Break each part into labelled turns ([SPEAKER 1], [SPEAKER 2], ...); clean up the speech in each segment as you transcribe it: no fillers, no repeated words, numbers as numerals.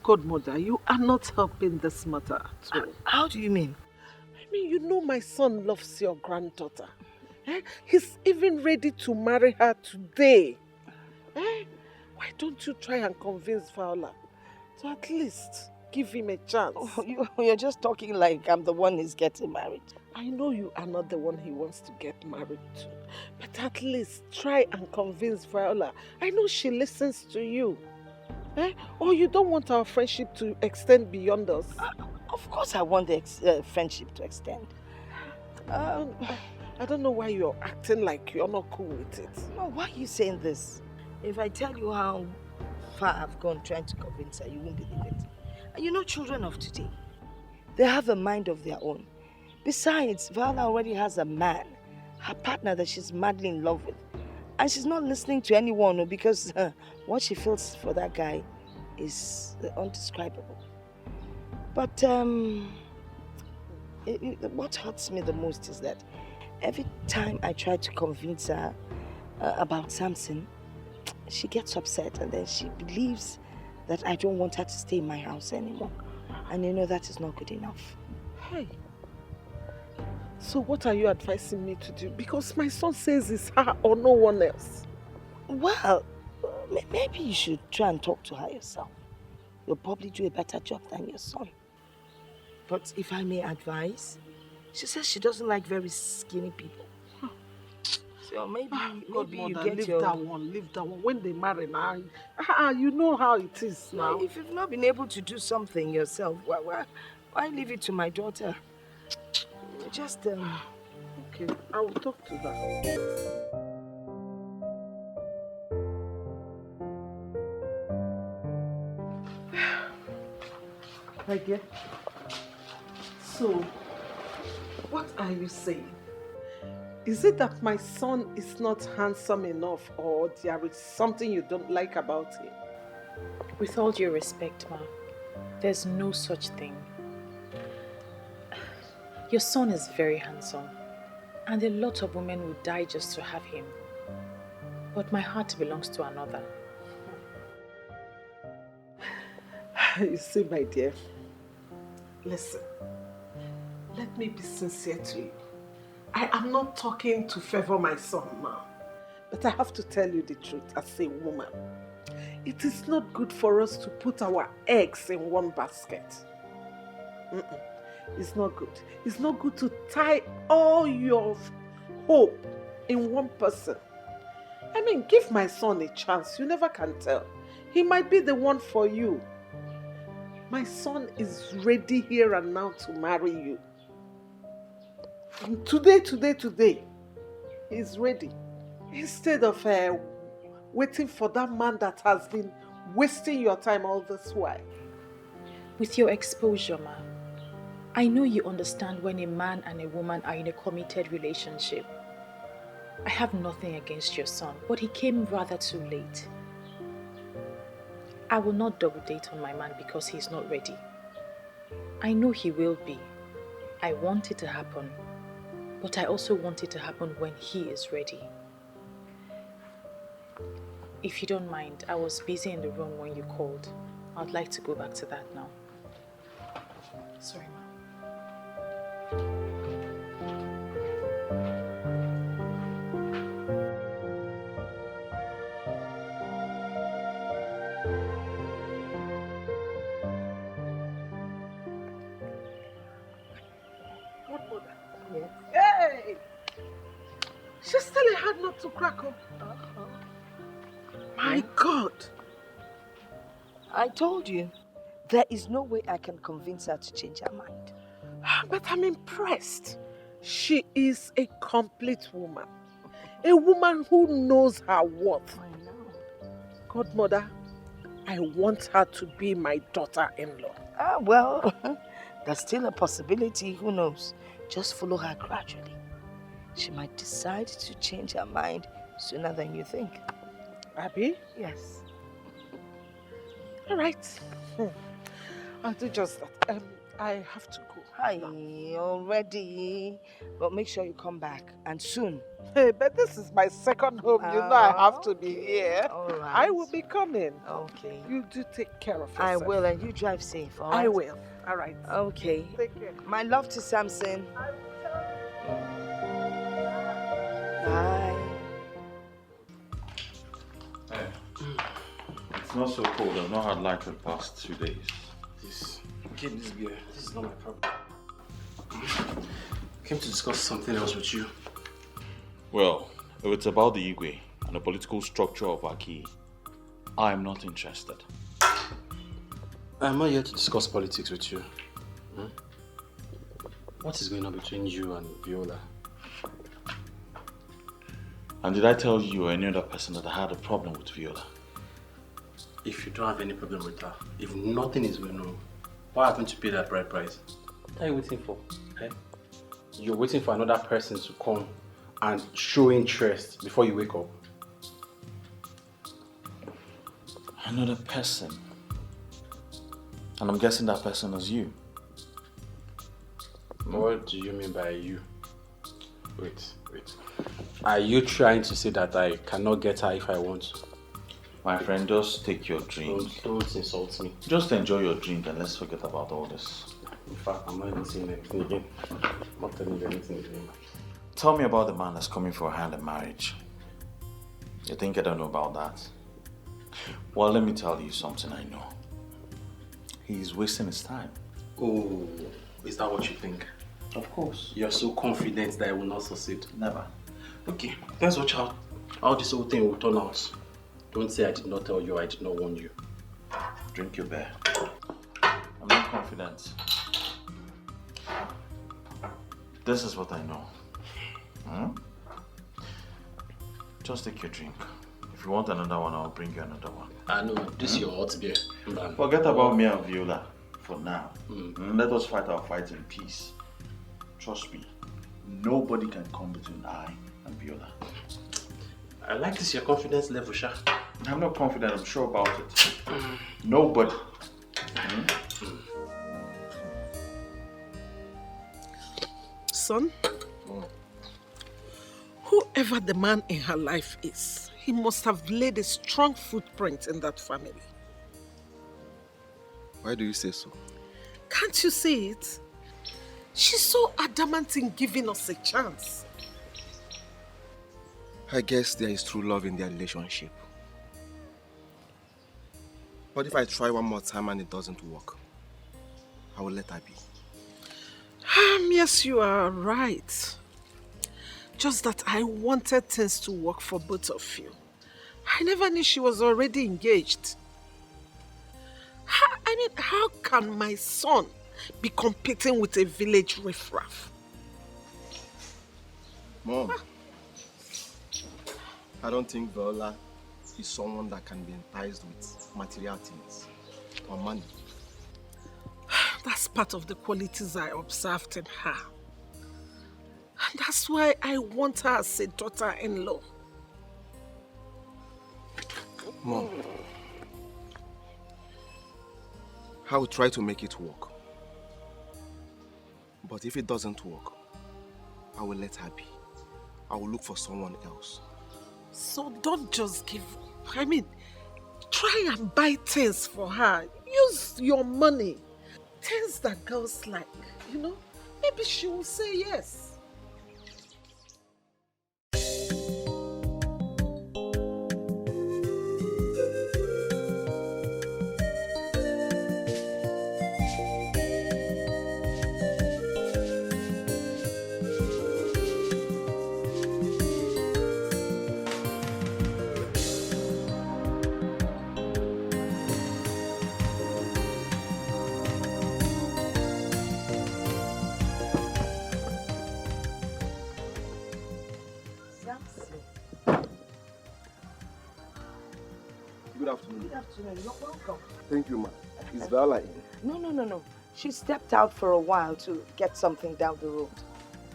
[SPEAKER 1] Godmother, you are not helping this matter at all.
[SPEAKER 2] How do you mean?
[SPEAKER 1] I mean, you know my son loves your granddaughter. He's even ready to marry her today. Why don't you try and convince Viola to at least give him a chance?
[SPEAKER 2] Oh, you're just talking like I'm the one he's getting married.
[SPEAKER 1] I know you are not the one he wants to get married to, but at least try and convince Viola. I know she listens to you. Or you don't want our friendship to extend beyond us?
[SPEAKER 2] Of course I want the friendship to extend.
[SPEAKER 1] I don't know why you're acting like you're not cool with it.
[SPEAKER 2] No, why are you saying this? If I tell you how far I've gone trying to convince her, you won't believe it. And you know children of today, they have a mind of their own. Besides, Viola already has a man, her partner that she's madly in love with. And she's not listening to anyone because what she feels for that guy is undescribable. But what hurts me the most is that every time I try to convince her about Samson, she gets upset and then she believes that I don't want her to stay in my house anymore. And you know that is not good enough.
[SPEAKER 1] Hey. So what are you advising me to do? Because my son says it's her or no one else.
[SPEAKER 2] Well, maybe you should try and talk to her yourself. You'll probably do a better job than your son. But if I may advise, she says she doesn't like very skinny people. So maybe you get
[SPEAKER 1] leave that one. When they marry now, you know how it is now.
[SPEAKER 2] If you've not been able to do something yourself, why leave it to my daughter? Just
[SPEAKER 1] okay, I will talk to her. My dear. So, what are you saying? Is it that my son is not handsome enough, or there is something you don't like about him?
[SPEAKER 3] With all due respect, Ma, there's no such thing. Your son is very handsome, and a lot of women would die just to have him. But my heart belongs to another.
[SPEAKER 1] You see, my dear, listen, let me be sincere to you. I am not talking to favor my son now, but I have to tell you the truth as a woman. It is not good for us to put our eggs in one basket. It's not good. It's not good to tie all your hope in one person. I mean, give my son a chance. You never can tell. He might be the one for you. My son is ready here and now to marry you. From today, he's ready. Instead of waiting for that man that has been wasting your time all this while.
[SPEAKER 3] With your exposure, Ma, I know you understand when a man and a woman are in a committed relationship. I have nothing against your son, but he came rather too late. I will not double date on my man because he's not ready. I know he will be. I want it to happen, but I also want it to happen when he is ready. If you don't mind, I was busy in the room when you called. I'd like to go back to that now. Sorry, Ma.
[SPEAKER 1] What mother? Yes. Hey! She's still a hard nut to crack up. My God!
[SPEAKER 2] I told you, there is no way I can convince her to change her mind.
[SPEAKER 1] But I'm impressed. She is a complete woman. A woman who knows her worth.
[SPEAKER 2] I know.
[SPEAKER 1] Godmother, I want her to be my daughter-in-law.
[SPEAKER 2] Well, there's still a possibility, who knows? Just follow her gradually. She might decide to change her mind sooner than you think.
[SPEAKER 1] Abby?
[SPEAKER 2] Yes.
[SPEAKER 1] All right. I'll do just that. I have to go.
[SPEAKER 2] Hi, already. But make sure you come back, and soon.
[SPEAKER 1] Hey, but this is my second home. You know I have to be here.
[SPEAKER 2] All right.
[SPEAKER 1] I will be coming.
[SPEAKER 2] Okay.
[SPEAKER 1] You do take care of yourself.
[SPEAKER 2] I will, and you drive safe, all right?
[SPEAKER 1] I will. All right.
[SPEAKER 2] Okay.
[SPEAKER 1] Take care.
[SPEAKER 2] My love to Samson. Bye.
[SPEAKER 4] Hey, it's not so cold. I've not had light for the past 2 days.
[SPEAKER 5] Please, keep this beer. This is not my problem. I came to discuss something else with you.
[SPEAKER 4] Well, if it's about the Igwe and the political structure of Aki, I'm not interested.
[SPEAKER 5] I'm not here to discuss politics with you. What is going on between you and Viola?
[SPEAKER 4] And did I tell you or any other person that I had a problem with Viola?
[SPEAKER 5] If you don't have any problem with her, if nothing is going on, why haven't you paid that bride price? What are you waiting for? Eh? You're waiting for another person to come and show interest before you wake up.
[SPEAKER 4] Another person? And I'm guessing that person is you.
[SPEAKER 5] What do you mean by you? Wait. Are you trying to say that I cannot get her if I want to?
[SPEAKER 4] My friend, just take your drink.
[SPEAKER 5] Don't insult me.
[SPEAKER 4] Just enjoy your drink and let's forget about all this.
[SPEAKER 5] In fact, I'm not even saying anything again. I'm not telling you anything again.
[SPEAKER 4] Tell me about the man that's coming for a hand in marriage. You think I don't know about that? Well, let me tell you something I know. He's wasting his time.
[SPEAKER 5] Oh, is that what you think?
[SPEAKER 4] Of course.
[SPEAKER 5] You're so confident that I will not succeed.
[SPEAKER 4] Never.
[SPEAKER 5] Okay, let's watch how this whole thing will turn out. Don't say I did not tell you, I did not warn you.
[SPEAKER 4] Drink your beer. I'm not confident. This is what I know. Just take your drink. If you want another one, I'll bring you another one.
[SPEAKER 5] I know, this is your hot beer.
[SPEAKER 4] Forget about me and Viola for now. Let us fight our fight in peace. Trust me, nobody can come between I and Viola.
[SPEAKER 5] I like this your confidence level, Sha.
[SPEAKER 4] I'm not confident, I'm sure about it. Nobody.
[SPEAKER 1] Son, whoever the man in her life is, he must have laid a strong footprint in that family.
[SPEAKER 6] Why do you say so?
[SPEAKER 1] Can't you see it? She's so adamant in giving us a chance.
[SPEAKER 6] I guess there is true love in their relationship. But if I try one more time and it doesn't work, I will let her be.
[SPEAKER 1] Yes, you are right. Just that I wanted things to work for both of you. I never knew she was already engaged. How can my son be competing with a village riffraff?
[SPEAKER 6] Mom, I don't think Viola is someone that can be enticed with material things or money.
[SPEAKER 1] That's part of the qualities I observed in her. And that's why I want her as a daughter-in-law.
[SPEAKER 6] Mom, I will try to make it work. But if it doesn't work, I will let her be. I will look for someone else.
[SPEAKER 1] So don't just give up. Try and buy things for her. Use your money. Things that girls like, Maybe she will say yes.
[SPEAKER 6] Good afternoon.
[SPEAKER 2] Good afternoon. You're welcome.
[SPEAKER 6] Thank you, ma. Is Viola in?
[SPEAKER 2] No. She stepped out for a while to get something down the road.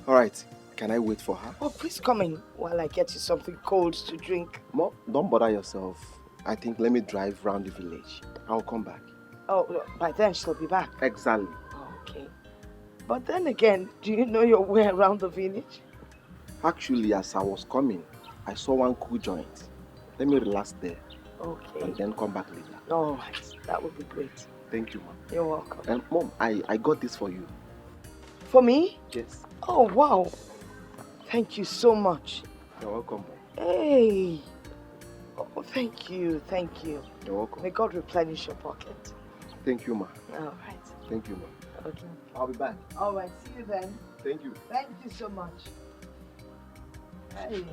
[SPEAKER 6] All right. Can I wait for her?
[SPEAKER 2] Oh, please come in while I get you something cold to drink.
[SPEAKER 6] Mom, don't bother yourself. I think let me drive round the village. I'll come back.
[SPEAKER 2] Oh, by then she'll be back.
[SPEAKER 6] Exactly.
[SPEAKER 2] Oh, okay. But then again, do you know your way around the village?
[SPEAKER 6] Actually, as I was coming, I saw one cool joint. Let me relax there.
[SPEAKER 2] Okay.
[SPEAKER 6] And then come back later.
[SPEAKER 2] All right, that would be great.
[SPEAKER 6] Thank you, Mom.
[SPEAKER 2] You're welcome.
[SPEAKER 6] And Mom, I got this for you.
[SPEAKER 2] For me?
[SPEAKER 6] Yes.
[SPEAKER 2] Oh, wow. Thank you so much.
[SPEAKER 6] You're welcome, Mom.
[SPEAKER 2] Hey. Oh, thank you. Thank you.
[SPEAKER 6] You're welcome.
[SPEAKER 2] May God replenish your pocket.
[SPEAKER 6] Thank you, Ma.
[SPEAKER 2] All right.
[SPEAKER 6] Thank you, Ma.
[SPEAKER 2] Okay.
[SPEAKER 6] I'll be back.
[SPEAKER 2] All right. See you then.
[SPEAKER 6] Thank you.
[SPEAKER 2] Thank you so much. Hey.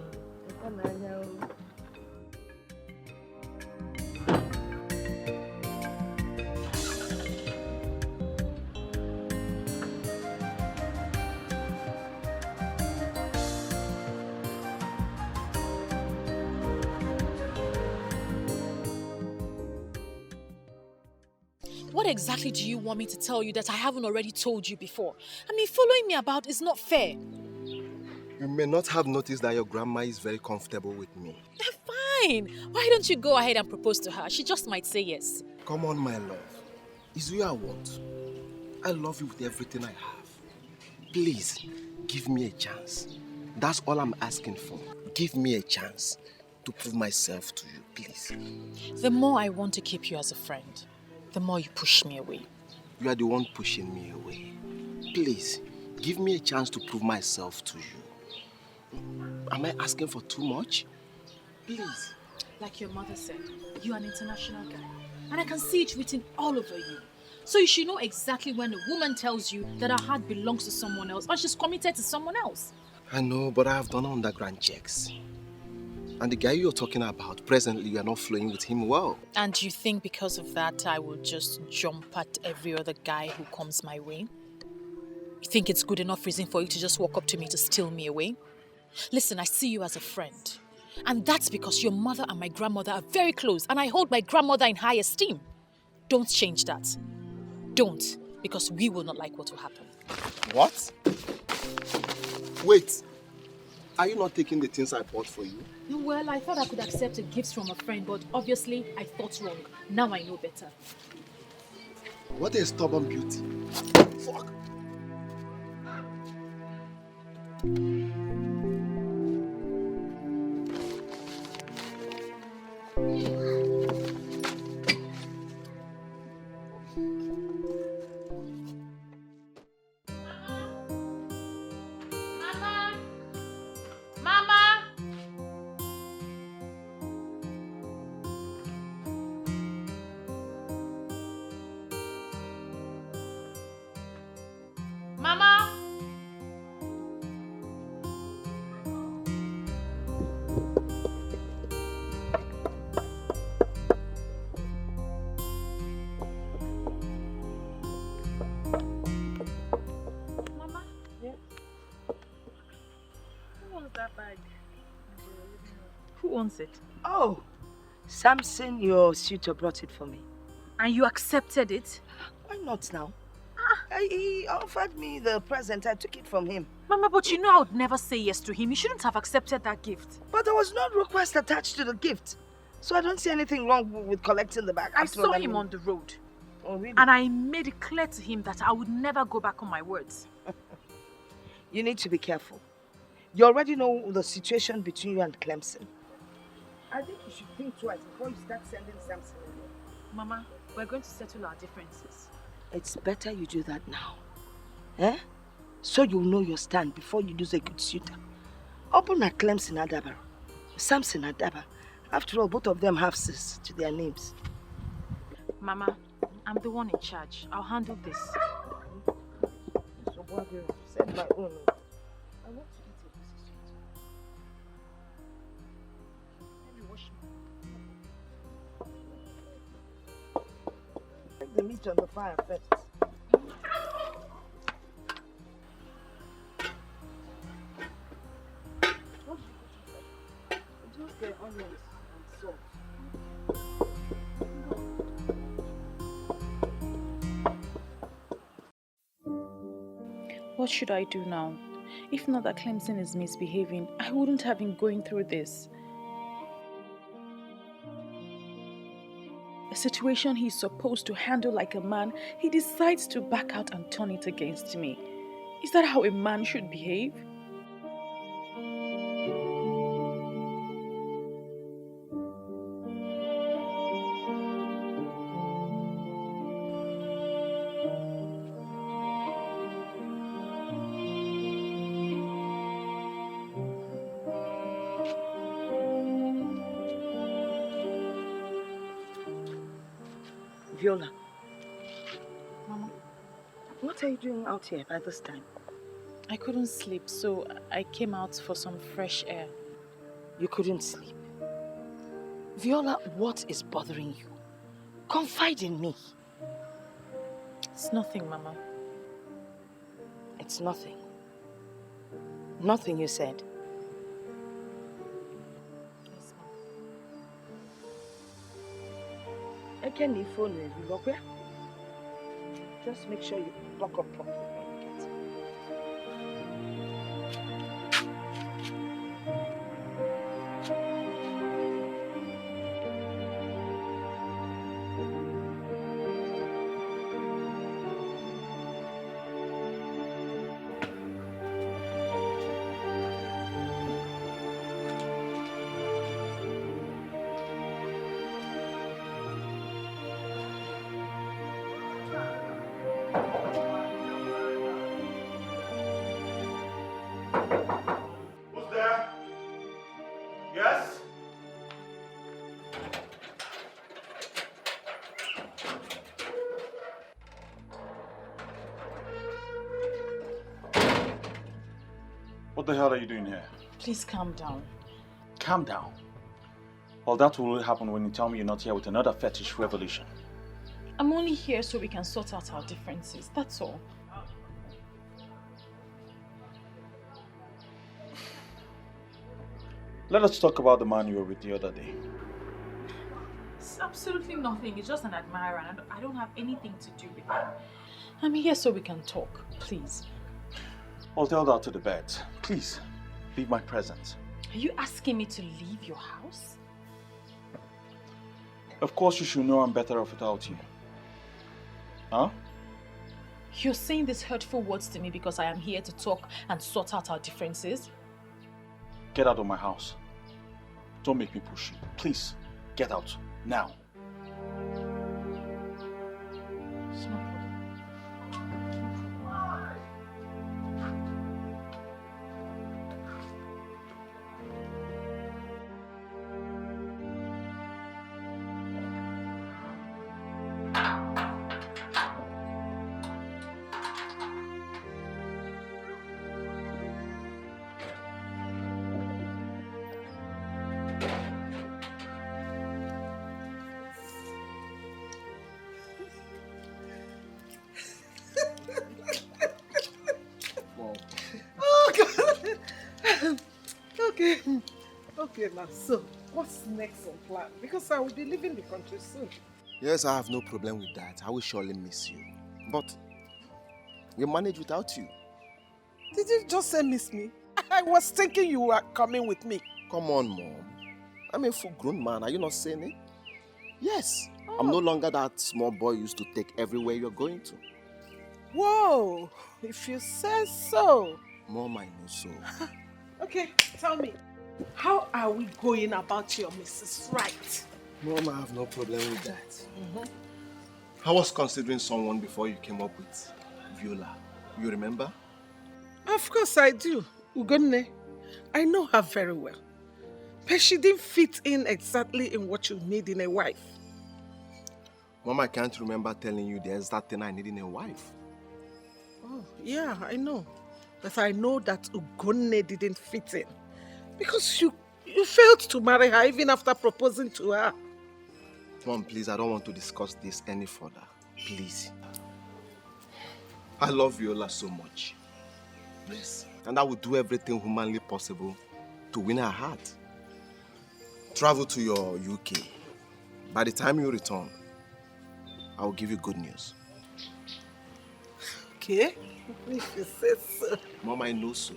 [SPEAKER 3] What exactly do you want me to tell you that I haven't already told you before? I mean, following me about is not fair.
[SPEAKER 6] You may not have noticed that your grandma is very comfortable with me.
[SPEAKER 3] Fine. Why don't you go ahead and propose to her? She just might say yes.
[SPEAKER 6] Come on, my love. It's you I want. I love you with everything I have. Please, give me a chance. That's all I'm asking for. Give me a chance to prove myself to you, please.
[SPEAKER 3] The more I want to keep you as a friend, the more you push me away.
[SPEAKER 6] You are the one pushing me away. Please, give me a chance to prove myself to you. Am I asking for too much? Please.
[SPEAKER 3] Like your mother said, you're an international guy. And I can see it written all over you. So you should know exactly when a woman tells you that her heart belongs to someone else or she's committed to someone else.
[SPEAKER 6] I know, but I have done underground checks. And the guy you're talking about, presently you are not flowing with him well.
[SPEAKER 3] And you think because of that I will just jump at every other guy who comes my way? You think it's good enough reason for you to just walk up to me to steal me away? Listen, I see you as a friend. And that's because your mother and my grandmother are very close and I hold my grandmother in high esteem. Don't change that. Don't, because we will not like what will happen.
[SPEAKER 6] What? Wait. Are you not taking the things I bought for you?
[SPEAKER 3] Well, I thought I could accept a gift from a friend, but obviously I thought wrong. Now I know better.
[SPEAKER 6] What a stubborn beauty. Fuck.
[SPEAKER 3] Who wants it?
[SPEAKER 2] Oh, Samson, your suitor brought it for me.
[SPEAKER 3] And you accepted it?
[SPEAKER 2] Why not now? He offered me the present. I took it from him.
[SPEAKER 3] Mama, but you know I would never say yes to him. You shouldn't have accepted that gift.
[SPEAKER 2] But there was no request attached to the gift. So I don't see anything wrong with collecting the bag.
[SPEAKER 3] I saw him on the road.
[SPEAKER 2] Oh, really?
[SPEAKER 3] And I made it clear to him that I would never go back on my words.
[SPEAKER 2] You need to be careful. You already know the situation between you and Clemson. I think you should think twice before you start sending Samson away.
[SPEAKER 3] Mama, we're going to settle our differences.
[SPEAKER 2] It's better you do that now. Eh? So you'll know your stand before you lose a good suitor. Open at Clemson Adaba. Samson Adaba. After all, both of them have sis to their names.
[SPEAKER 3] Mama, I'm the one in charge. I'll handle this.
[SPEAKER 2] So what do you said my own? I want to eat a piece of sweet. Let me wash my... Take the meat on the fire first. Just the onions and salt.
[SPEAKER 3] What should I do now? If not that Clemson is misbehaving, I wouldn't have been going through this. A situation he's supposed to handle like a man, he decides to back out and turn it against me. Is that how a man should behave?
[SPEAKER 2] Viola,
[SPEAKER 3] Mama,
[SPEAKER 2] what are you doing out here by this time?
[SPEAKER 3] I couldn't sleep, so I came out for some fresh air.
[SPEAKER 2] You couldn't sleep. Viola, what is bothering you? Confide in me.
[SPEAKER 3] It's nothing, Mama.
[SPEAKER 2] It's nothing. Nothing, you said.
[SPEAKER 3] Yes, Mama.
[SPEAKER 2] I can leave phone with you, okay? Just make sure you lock up properly when you get it.
[SPEAKER 4] Who's there? Yes? What the hell are you doing here?
[SPEAKER 3] Please calm down.
[SPEAKER 4] Calm down. Well, that will only happen when you tell me you're not here with another fetish revolution.
[SPEAKER 3] I'm only here so we can sort out our differences, that's all.
[SPEAKER 4] Let us talk about the man you were with the other day.
[SPEAKER 3] It's absolutely nothing. It's just an admirer and I don't have anything to do with him. I'm here so we can talk, please.
[SPEAKER 4] Well, tell that to the bed. Please, leave my presence.
[SPEAKER 3] Are you asking me to leave your house?
[SPEAKER 4] Of course you should know I'm better off without you. Huh?
[SPEAKER 3] You're saying these hurtful words to me because I am here to talk and sort out our differences?
[SPEAKER 4] Get out of my house. Don't make me push you. Please, get out. Now.
[SPEAKER 3] It's no problem.
[SPEAKER 1] Okay, now, so what's next on plan? Because I will be leaving the country soon.
[SPEAKER 6] Yes, I have no problem with that. I will surely miss you. But we manage without you.
[SPEAKER 1] Did you just say miss me? I was thinking you were coming with me.
[SPEAKER 6] Come on, Mom. I'm a full-grown man. Are you not saying it? Yes. I'm no longer that small boy you used to take everywhere you're going to.
[SPEAKER 1] Whoa, if you say so.
[SPEAKER 6] Mom, I know so.
[SPEAKER 1] Okay, tell me, how are we going about your Mrs. Right?
[SPEAKER 6] Mom, I have no problem with that. I was considering someone before you came up with Viola. You remember?
[SPEAKER 1] Of course I do, Ugonne. I know her very well. But she didn't fit in exactly in what you need in a wife.
[SPEAKER 6] Mom, I can't remember telling you the exact thing I need in a wife.
[SPEAKER 1] Oh, yeah, I know. But I know that Ugonne didn't fit in. Because you failed to marry her even after proposing to her.
[SPEAKER 6] Mom, please, I don't want to discuss this any further. Please. I love Viola so much. Yes. And I will do everything humanly possible to win her heart. Travel to your UK. By the time you return, I will give you good news.
[SPEAKER 1] Okay? If you say so.
[SPEAKER 6] Mom, I know so.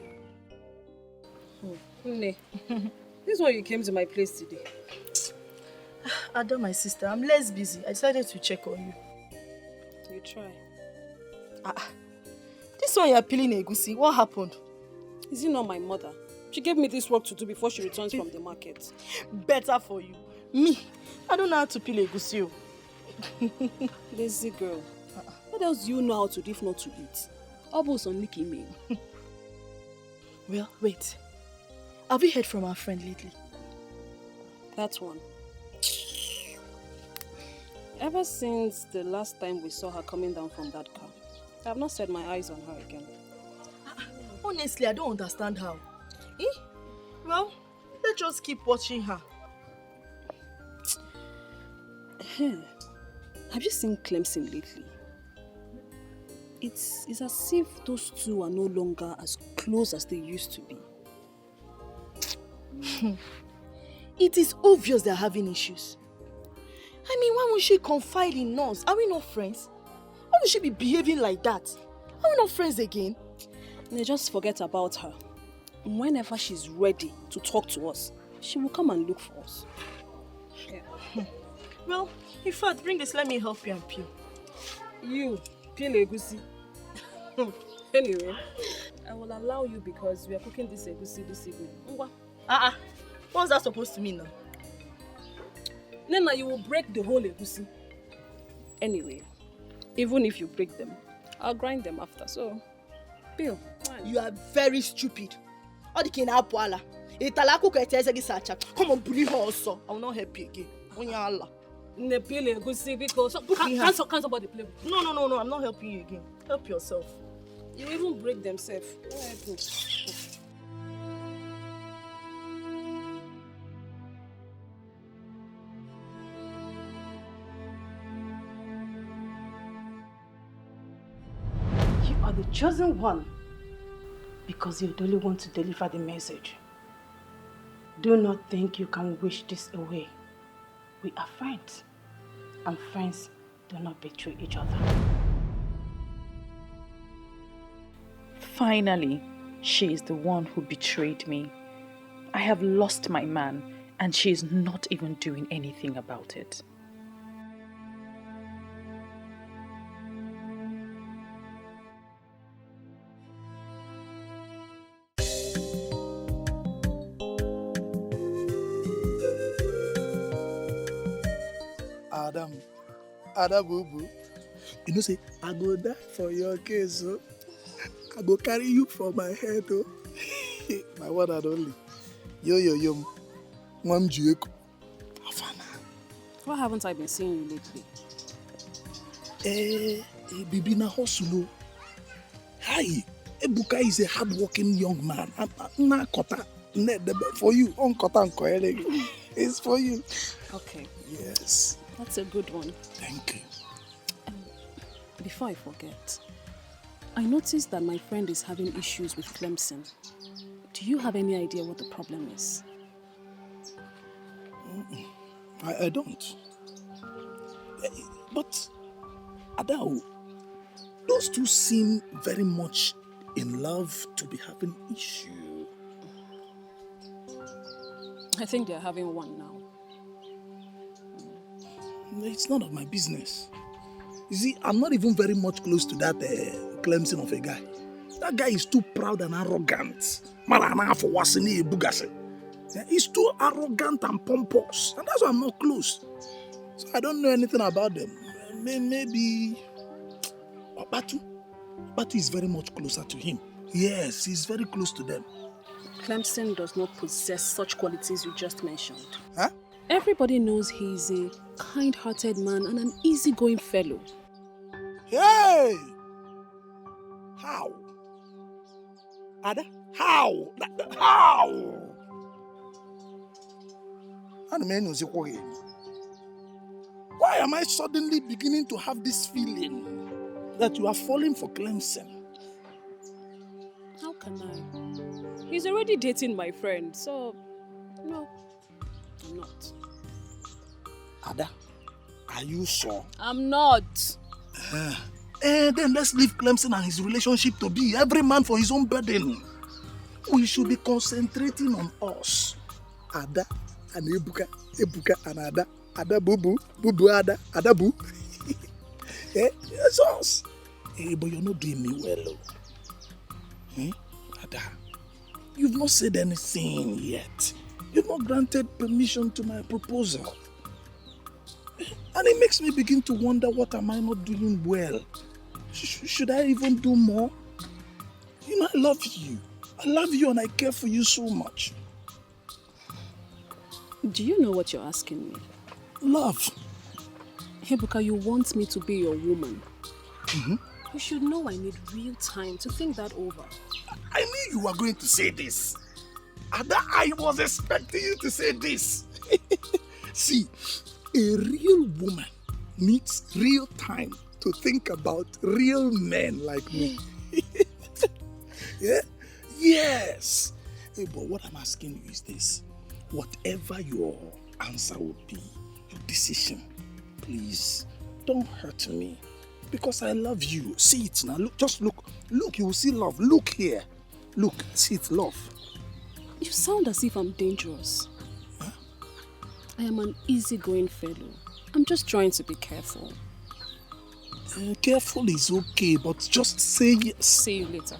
[SPEAKER 7] Nne, this is why you came to my place today.
[SPEAKER 2] Ada, my sister, I'm less busy. I decided to check on you.
[SPEAKER 7] You try.
[SPEAKER 2] This This one you're peeling egusi. What happened?
[SPEAKER 7] Is it not my mother? She gave me this work to do before she returns from the market.
[SPEAKER 2] Better for you. Me, I don't know how to peel egusi.
[SPEAKER 7] Lazy girl. What else do you know how to do if not to eat? Almost on licking me.
[SPEAKER 2] Well, wait. Have you heard from our friend lately?
[SPEAKER 7] That one. Ever since the last time we saw her coming down from that car, I have not set my eyes on her again.
[SPEAKER 2] Honestly, I don't understand how. Eh? Well, let's just keep watching her.
[SPEAKER 7] Have you seen Clemson lately? It's as if those two are no longer as close as they used to be.
[SPEAKER 2] It is obvious they're having issues. I mean, why won't she confide in us? Are we not friends? Why would she be behaving like that? Are we not friends again?
[SPEAKER 7] They just forget about her. Whenever she's ready to talk to us, she will come and look for us.
[SPEAKER 2] Yeah. Well, in fact, bring this, let me help you and peel.
[SPEAKER 7] You, peel egusi. Anyway, I will allow you because we are cooking this egusi this evening.
[SPEAKER 2] What's that supposed to mean now?
[SPEAKER 7] Nena, you will break the whole egusi. Anyway, even if you break them, I'll grind them after, so peel.
[SPEAKER 2] You are very stupid. Come on, bully her also. I will not help you again.
[SPEAKER 7] Ne peel egusi because can somebody play with you?
[SPEAKER 2] No, I'm not helping you again. Help yourself.
[SPEAKER 7] You even break themselves.
[SPEAKER 8] You are the chosen one because you only want to deliver the message. Do not think you can wish this away. We are friends, and friends do not betray each other.
[SPEAKER 3] Finally, she is the one who betrayed me. I have lost my man, and she is not even doing anything about it.
[SPEAKER 9] Adam Boo. You know, say, I go die for your case, so I go carry you for my head, oh. My one and only. Yo. Mom Jueko.
[SPEAKER 7] Why haven't I been seeing you lately?
[SPEAKER 9] Bibi na hustle. Hi. Ebuka is a hard-working young man. Na kota. For you. On kota it's for you.
[SPEAKER 7] Okay.
[SPEAKER 9] Yes.
[SPEAKER 7] That's a good one.
[SPEAKER 9] Thank you.
[SPEAKER 7] Before I forget, I noticed that my friend is having issues with Clemson. Do you have any idea what the problem is?
[SPEAKER 9] I don't. But, Adao, those two seem very much in love to be having issue.
[SPEAKER 7] I think they're having one now.
[SPEAKER 9] It's none of my business. You see, I'm not even very much close to that Clemson of a guy. That guy is too proud and arrogant. He's too arrogant and pompous. And that's why I'm not close. So I don't know anything about them. Maybe Batu. Batu is very much closer to him. Yes, he's very close to them.
[SPEAKER 7] Clemson does not possess such qualities you just mentioned.
[SPEAKER 9] Huh?
[SPEAKER 7] Everybody knows he's a kind-hearted man and an easygoing fellow.
[SPEAKER 9] Hey! How? Ada? How? How? Why am I suddenly beginning to have this feeling that you are falling for Clemson?
[SPEAKER 7] How can I? He's already dating my friend, so no, I'm not.
[SPEAKER 9] Ada, are you sure?
[SPEAKER 7] I'm not.
[SPEAKER 9] Then let's leave Clemson and his relationship to be. Every man for his own burden. We should be concentrating on us. Ada and Ebuka and Ada. Ada Bubu, Ada, Ada Bu. It's us. But you're not doing me well. Eh? Ada, you've not said anything yet. You've not granted permission to my proposal. And it makes me begin to wonder, what am I not doing well? Should I even do more? You know, I love you. I love you and I care for you so much.
[SPEAKER 7] Do you know what you're asking me?
[SPEAKER 9] Love.
[SPEAKER 7] Ebuka, you want me to be your woman. You should know I need real time to think that over.
[SPEAKER 9] I knew you were going to say this. Ada, I was expecting you to say this. See, a real woman needs real time to think about real men like me. Yeah? Yes. Hey, but what I'm asking you is this. Whatever your answer would be, your decision, please don't hurt me. Because I love you. See it now. Look, just look. Look, you will see love. Look here. Look, see it, love.
[SPEAKER 7] You sound as if I'm dangerous.
[SPEAKER 9] Huh?
[SPEAKER 7] I am an easygoing fellow. I'm just trying to be careful.
[SPEAKER 9] Careful is okay, but just say yes.
[SPEAKER 7] See you later.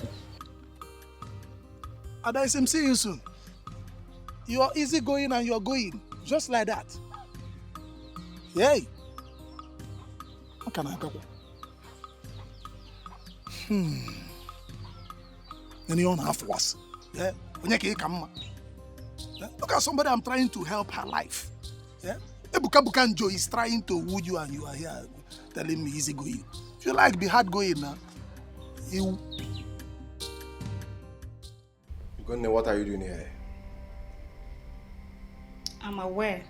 [SPEAKER 9] Adaisim, see you soon. You are easygoing and you are going. Just like that. Yay. How can I go? Then you don't have worse. Yeah? Look at somebody I'm trying to help her life. Yeah? Ebuka Bukanjo is trying to woo you and you are here telling me easy going. If you like, be hard going now. You.
[SPEAKER 6] Gunne, what are you doing here?
[SPEAKER 8] I'm aware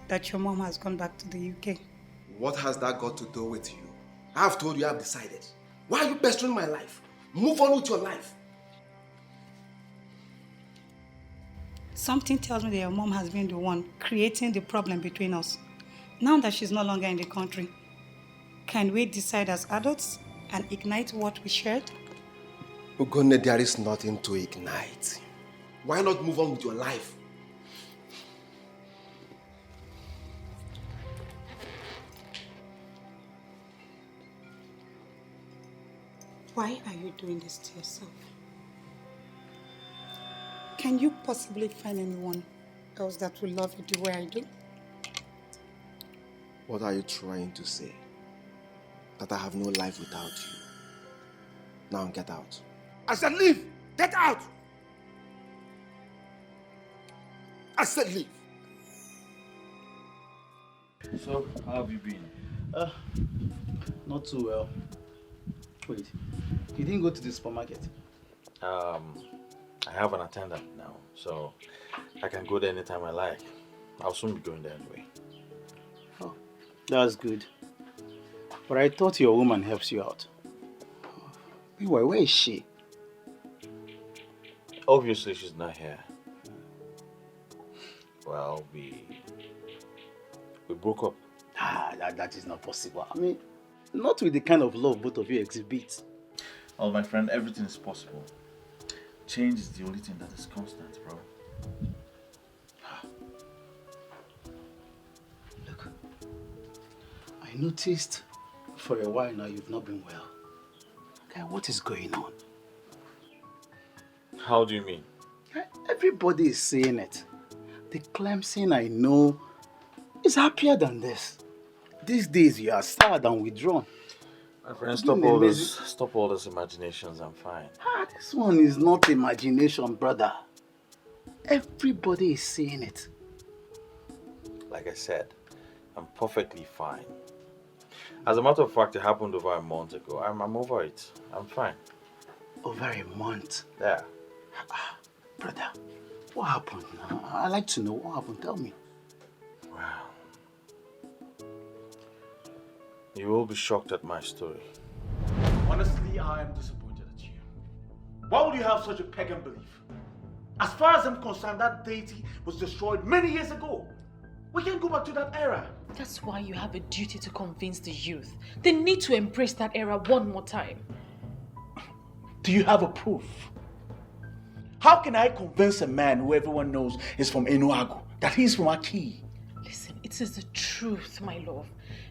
[SPEAKER 8] that your mom has gone back to the UK.
[SPEAKER 6] What has that got to do with you? I've told you I've decided. Why are you pestering my life? Move on with your life.
[SPEAKER 8] Something tells me that your mom has been the one creating the problem between us. Now that she's no longer in the country, can we decide as adults and ignite what we shared?
[SPEAKER 6] Ugonne, there is nothing to ignite. Why not move on with your life?
[SPEAKER 8] Why are you doing this to yourself? Can you possibly find anyone else that will love you the way I do?
[SPEAKER 6] What are you trying to say? That I have no life without you. Now get out. I said leave! Get out! I said leave!
[SPEAKER 4] So, how have you been?
[SPEAKER 5] Not too well. Wait, you didn't go to the supermarket?
[SPEAKER 4] I have an attendant now, so I can go there anytime I like. I'll soon be going there anyway.
[SPEAKER 5] Oh, that's good. But I thought your woman helps you out. Meanwhile, where is she?
[SPEAKER 4] Obviously, she's not here. Well, we broke up.
[SPEAKER 5] That is not possible. I mean, not with the kind of love both of you exhibit.
[SPEAKER 4] Well, my friend, everything is possible. Change is the only thing that is constant, bro.
[SPEAKER 5] Look, I noticed for a while now you've not been well. Okay, what is going on?
[SPEAKER 4] How do you mean?
[SPEAKER 5] Everybody is saying it. The Clemson I know is happier than this. These days you are sad and withdrawn.
[SPEAKER 4] My friend, stop all those imaginations. I'm fine.
[SPEAKER 5] This one is not imagination, brother. Everybody is saying it.
[SPEAKER 4] Like I said, I'm perfectly fine. As a matter of fact, it happened over a month ago. I'm over it. I'm fine.
[SPEAKER 5] Over a month?
[SPEAKER 4] Yeah.
[SPEAKER 5] Brother, what happened? I'd like to know what happened. Tell me.
[SPEAKER 4] Wow. You will be shocked at my story.
[SPEAKER 10] Honestly, I am disappointed at you. Why would you have such a pagan belief? As far as I'm concerned, that deity was destroyed many years ago. We can't go back to that era.
[SPEAKER 3] That's why you have a duty to convince the youth. They need to embrace that era one more time.
[SPEAKER 10] Do you have a proof? How can I convince a man who everyone knows is from Enuagu that he's from Aki?
[SPEAKER 3] Listen, it is the truth, my love.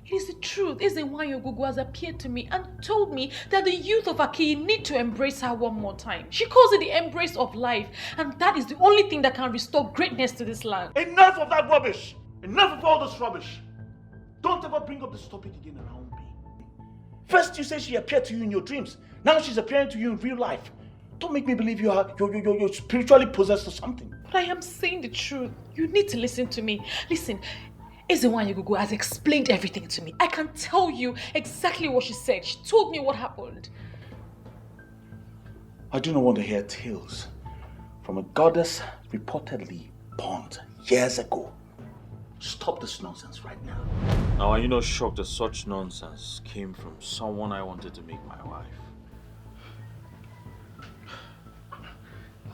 [SPEAKER 3] It is the truth. Ezenwayo Gugu has appeared to me and told me that the youth of Aki need to embrace her one more time. She calls it the embrace of life, and that is the only thing that can restore greatness to this land.
[SPEAKER 10] Enough of that rubbish! Enough of all this rubbish! Don't ever bring up this topic again around me. First you say she appeared to you in your dreams. Now she's appearing to you in real life. Don't make me believe you're spiritually possessed or something.
[SPEAKER 3] But I am saying the truth. You need to listen to me. Listen, Ezenwayo Gugu has explained everything to me. I can tell you exactly what she said. She told me what happened.
[SPEAKER 10] I do not want to hear tales from a goddess reportedly born years ago. Stop this nonsense right now.
[SPEAKER 4] Now, are you not shocked that such nonsense came from someone I wanted to make my wife?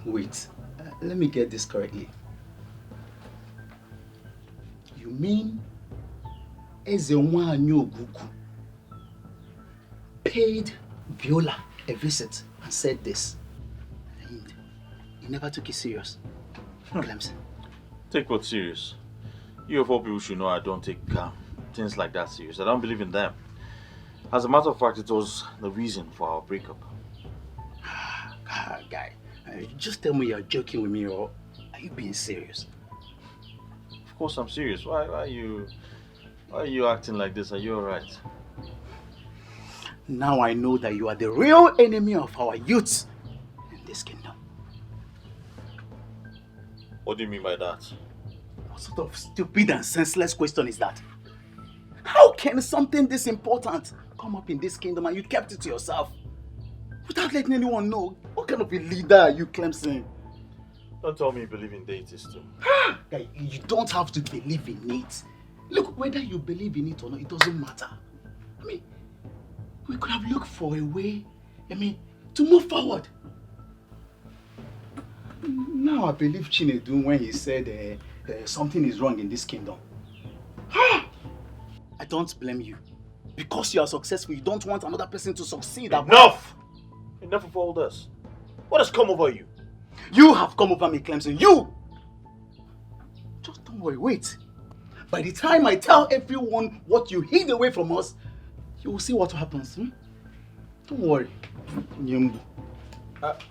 [SPEAKER 9] Wait, let me get this correctly. You mean Ezenwayo Gugu paid Viola a visit and said this, and he never took it serious? Clemson.
[SPEAKER 4] Take what serious? You of all people should know I don't take things like that serious. I don't believe in them. As a matter of fact, it was the reason for our breakup.
[SPEAKER 9] Guy, just tell me you're joking with me, or are you being serious?
[SPEAKER 4] Of course I'm serious. Why are you acting like this? Are you alright?
[SPEAKER 9] Now I know that you are the real enemy of our youth in this kingdom.
[SPEAKER 4] What do you mean by that?
[SPEAKER 9] What sort of stupid and senseless question is that? How can something this important come up in this kingdom and you kept it to yourself without letting anyone know? What kind of a leader are you, Clemson?
[SPEAKER 4] Don't tell me you believe in deities too.
[SPEAKER 9] Guy, you don't have to believe in it. Look, whether you believe in it or not, it doesn't matter. I mean, we could have looked for a way, to move forward. Now I believe Chinedu when he said something is wrong in this kingdom. I don't blame you. Because you are successful, you don't want another person to succeed.
[SPEAKER 10] Enough! Enough of all this. What has come over you?
[SPEAKER 9] You have come over me, Clemson. You! Just don't worry, wait. By the time I tell everyone what you hid away from us, you will see what happens. Don't worry. Nyembu.
[SPEAKER 4] What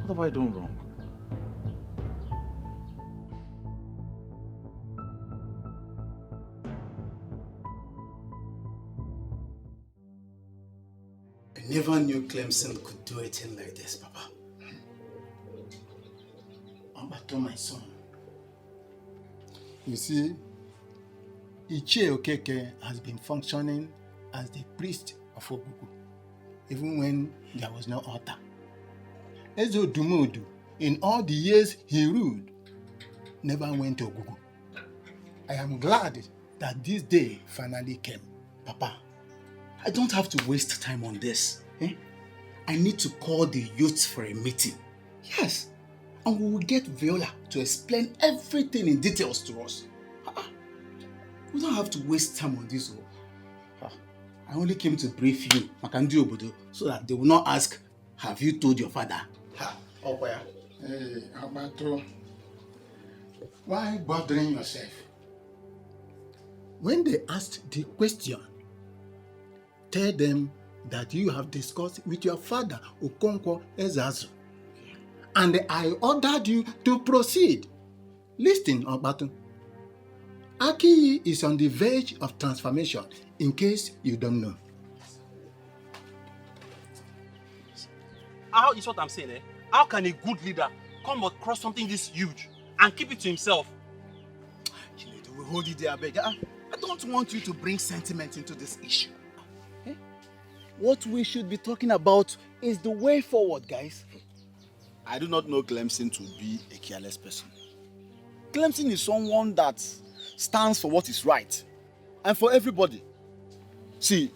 [SPEAKER 4] have I done wrong?
[SPEAKER 9] I never knew Clemson could do a thing like this, Papa. Ambato, my son.
[SPEAKER 11] You see, Ichie Okeke has been functioning as the priest of Ogugu, even when there was no altar. Ezo Dumodu, in all the years he ruled, never went to Ogugu. I am glad that this day finally came.
[SPEAKER 9] Papa, I don't have to waste time on this. I need to call the youth for a meeting. Yes, and we will get Viola to explain everything in details to us. We don't have to waste time on this. I only came to brief you, Makandi Obodo, so that they will not ask, have you told your father?
[SPEAKER 11] Hey, Ambato, why bothering yourself? When they asked the question, tell them that you have discussed with your father, Okonkwo Ezazu, and I ordered you to proceed. Listen, Ambato. Aki is on the verge of transformation, in case you don't know.
[SPEAKER 5] How is what I'm saying, eh? How can a good leader come across something this huge and keep it to himself?
[SPEAKER 9] We'll hold it there, beg. I don't want you to bring sentiment into this issue. What we should be talking about is the way forward, guys.
[SPEAKER 12] I do not know Clemson to be a careless person. Clemson is someone that stands for what is right and for everybody. See,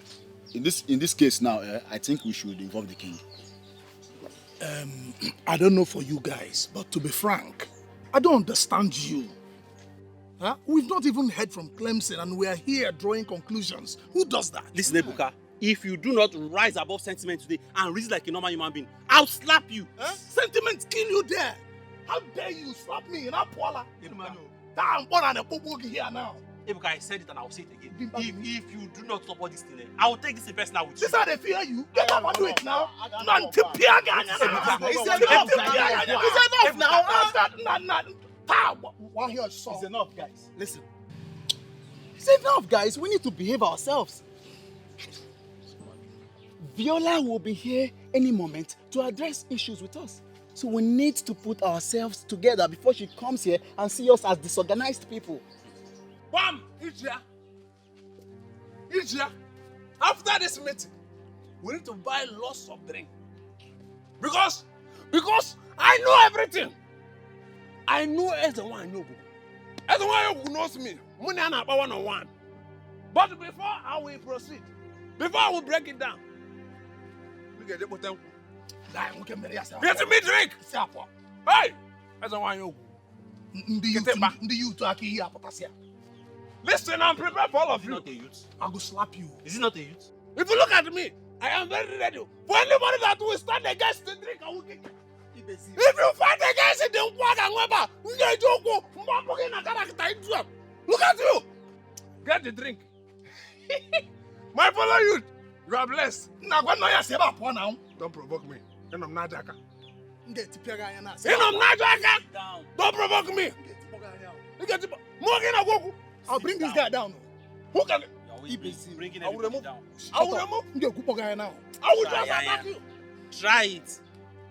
[SPEAKER 12] in this case now, I think we should involve the king.
[SPEAKER 9] I don't know for you guys, but to be frank, I don't understand you. We've not even heard from Clemson and we are here drawing conclusions. Who does that?
[SPEAKER 5] Listen, Ebuka, if you do not rise above sentiment today and reason like a normal human being, I'll slap you.
[SPEAKER 9] Huh? Sentiment kill you there. How dare you slap me in Apola? I'm born and a popo here now.
[SPEAKER 5] Ebuka, I said it and I'll say it again. If you do not support this thing, I will take this in personal with you.
[SPEAKER 9] This is how they fear you. Get up and do it now.
[SPEAKER 5] It's
[SPEAKER 9] enough now. One here,
[SPEAKER 12] It's enough, guys. Listen. It's enough, guys. We need to behave ourselves. Viola will be here any moment to address issues with us. So we need to put ourselves together before she comes here and see us as disorganized people.
[SPEAKER 9] Bam! Ijia. After this meeting, we need to buy lots of drink. Because I know everything. I know everyone I know. Everyone who knows me. Money and about 101. But before I will proceed, before I will break it down, we get the bottom. Get me drink. Hey! Everyone you. Listen, I'm prepared for all of you.
[SPEAKER 5] Not a youth.
[SPEAKER 9] I will slap you.
[SPEAKER 5] Is it not a youth?
[SPEAKER 9] If you look at me, I am very ready. For anybody that will stand against the drink, I will kick you. If you fight against it, then walk and weba. Look at you. Get the drink. My fellow youth, you are blessed. Don't provoke me. I'm not Jaka. Don't provoke me. I'll bring this guy down. Who can? I will remove. I will just attack you.
[SPEAKER 5] Try it.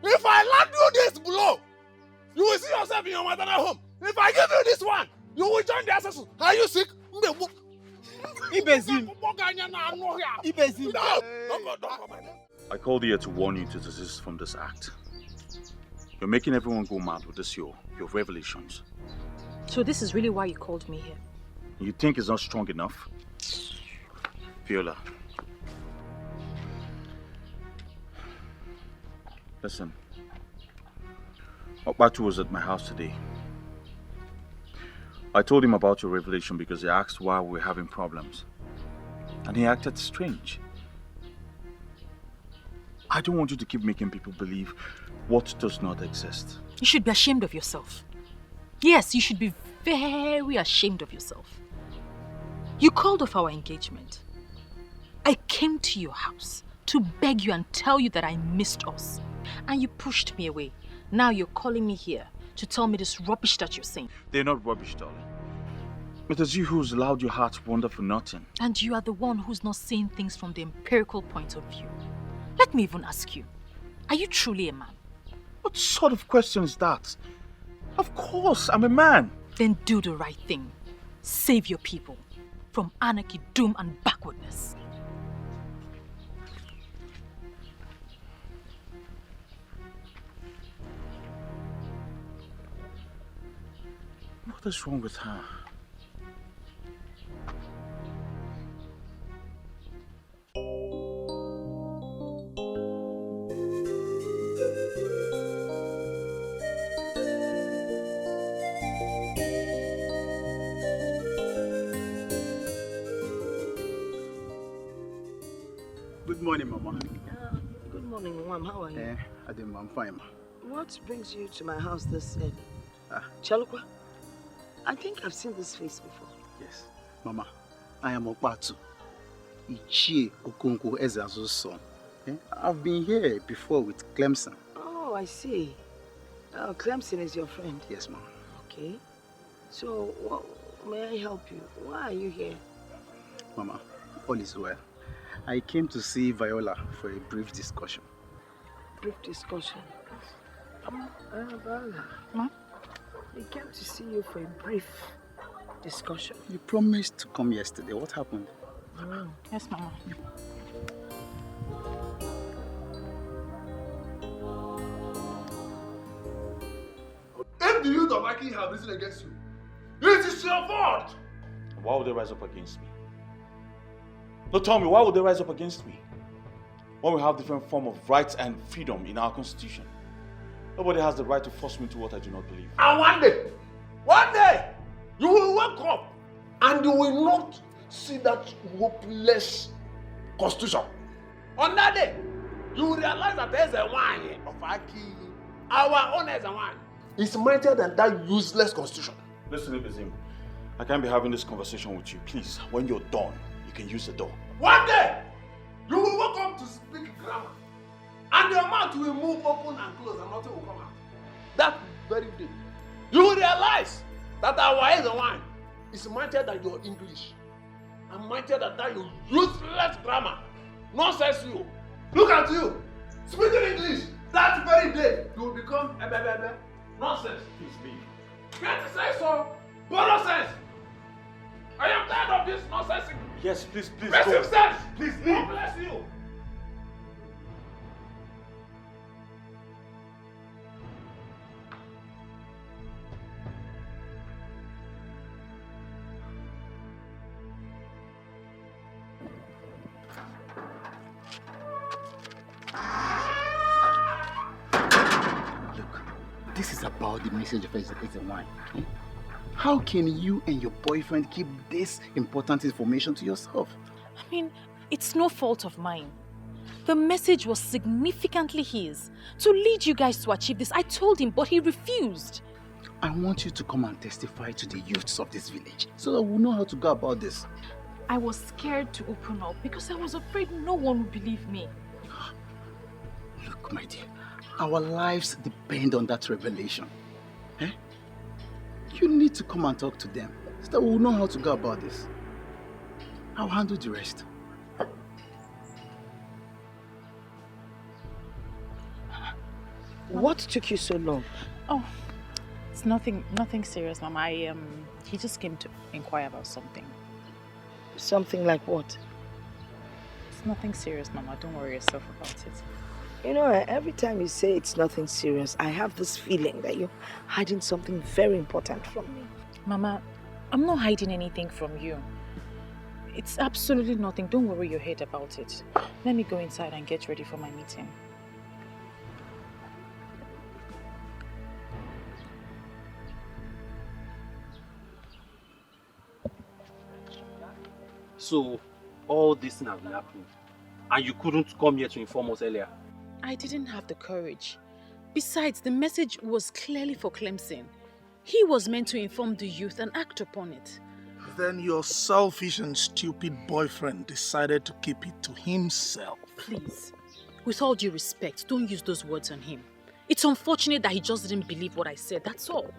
[SPEAKER 9] If I land you this blow, you will see yourself in your maternal home. If I give you this one, you will join the assassins. Are you sick?
[SPEAKER 4] I called here to warn you to desist from this act. You're making everyone go mad with this your revelations.
[SPEAKER 3] So this is really why you called me here?
[SPEAKER 4] You think it's not strong enough? Viola. Listen. Okbatu was at my house today. I told him about your revelation because he asked why we're having problems. And he acted strange. I don't want you to keep making people believe what does not exist.
[SPEAKER 3] You should be ashamed of yourself. Yes, you should be very ashamed of yourself. You called off our engagement. I came to your house to beg you and tell you that I missed us. And you pushed me away. Now you're calling me here to tell me this rubbish that you're saying.
[SPEAKER 4] They're not rubbish, darling. It is you who's allowed your heart to wander for nothing.
[SPEAKER 3] And you are the one who's not seeing things from the empirical point of view. Let me even ask you, are you truly a man?
[SPEAKER 4] What sort of question is that? Of course, I'm a man.
[SPEAKER 3] Then do the right thing. Save your people from anarchy, doom and backwardness.
[SPEAKER 4] What is wrong with her?
[SPEAKER 12] Good morning, Mama.
[SPEAKER 2] Good morning, Mom. How are you?
[SPEAKER 12] I'm fine, Ma.
[SPEAKER 2] What brings you to my house this early? Chalukwa, I think I've seen this face before.
[SPEAKER 12] Yes. Mama, I am Okbatu. Ichie Okonkwo Ezeazu's son. I've been here before with Clemson.
[SPEAKER 2] Oh, I see. Clemson is your friend?
[SPEAKER 12] Yes, Mama.
[SPEAKER 2] Okay. So, may I help you? Why are you here?
[SPEAKER 12] Mama, all is well. I came to see Viola for a brief discussion.
[SPEAKER 2] Brief discussion? Viola.
[SPEAKER 3] Ma?
[SPEAKER 2] We came to see you for a brief discussion.
[SPEAKER 12] You promised to come yesterday. What happened?
[SPEAKER 3] Yes, Mama.
[SPEAKER 9] If the youth of Aki have risen against you, it is your fault!
[SPEAKER 4] Why would they rise up against me? No, tell me, why would they rise up against me? When we have different form of rights and freedom in our constitution. Nobody has the right to force me to what I do not believe.
[SPEAKER 9] And one day, you will wake up and you will not see that hopeless
[SPEAKER 12] constitution. On that day, you will realize that there's a wine of Aki, our own as a wine. It's mightier than that useless constitution.
[SPEAKER 4] Listen, Ibizim, I can't be having this conversation with you. Please, when you're done, you can use the door.
[SPEAKER 12] One day, you will wake up to speak grammar, and your mouth will move open and close, and nothing will come out. That very day, you will realize that our eyes and wine is mightier than your English, and mightier than that your useless grammar. Nonsense, you. Look at you, speaking English. That very day, you will become a nonsense.
[SPEAKER 4] Please leave.
[SPEAKER 12] Can't say so. Borrow sense. I am tired of this nonsense.
[SPEAKER 4] Yes, please,
[SPEAKER 12] Rest
[SPEAKER 4] go.
[SPEAKER 12] sense.
[SPEAKER 4] Please leave.
[SPEAKER 12] God bless you.
[SPEAKER 6] This is about the message of Executive Wine. How can you and your boyfriend keep this important information to yourself?
[SPEAKER 3] I mean, it's no fault of mine. The message was significantly his. To lead you guys to achieve this, I told him, but he refused.
[SPEAKER 6] I want you to come and testify to the youths of this village so that we'll know how to go about this.
[SPEAKER 3] I was scared to open up because I was afraid no one would believe me.
[SPEAKER 6] Look, my dear, our lives depend on that revelation. Eh? You need to come and talk to them so that we'll know how to go about this. I'll handle the rest.
[SPEAKER 2] What took you so long?
[SPEAKER 3] Oh, it's nothing serious, Mama. He just came to inquire about something.
[SPEAKER 2] Something like what?
[SPEAKER 3] It's nothing serious, Mama. Don't worry yourself about it.
[SPEAKER 2] You know, every time you say it's nothing serious, I have this feeling that you're hiding something very important from me.
[SPEAKER 3] Mama, I'm not hiding anything from you. It's absolutely nothing. Don't worry your head about it. Let me go inside and get ready for my meeting.
[SPEAKER 5] So, all this thing has been happening, and you couldn't come here to inform us earlier?
[SPEAKER 3] I didn't have the courage. Besides, the message was clearly for Clemson. He was meant to inform the youth and act upon it.
[SPEAKER 9] Then your selfish and stupid boyfriend decided to keep it to himself.
[SPEAKER 3] Please, with all due respect, don't use those words on him. It's unfortunate that he just didn't believe what I said, that's all.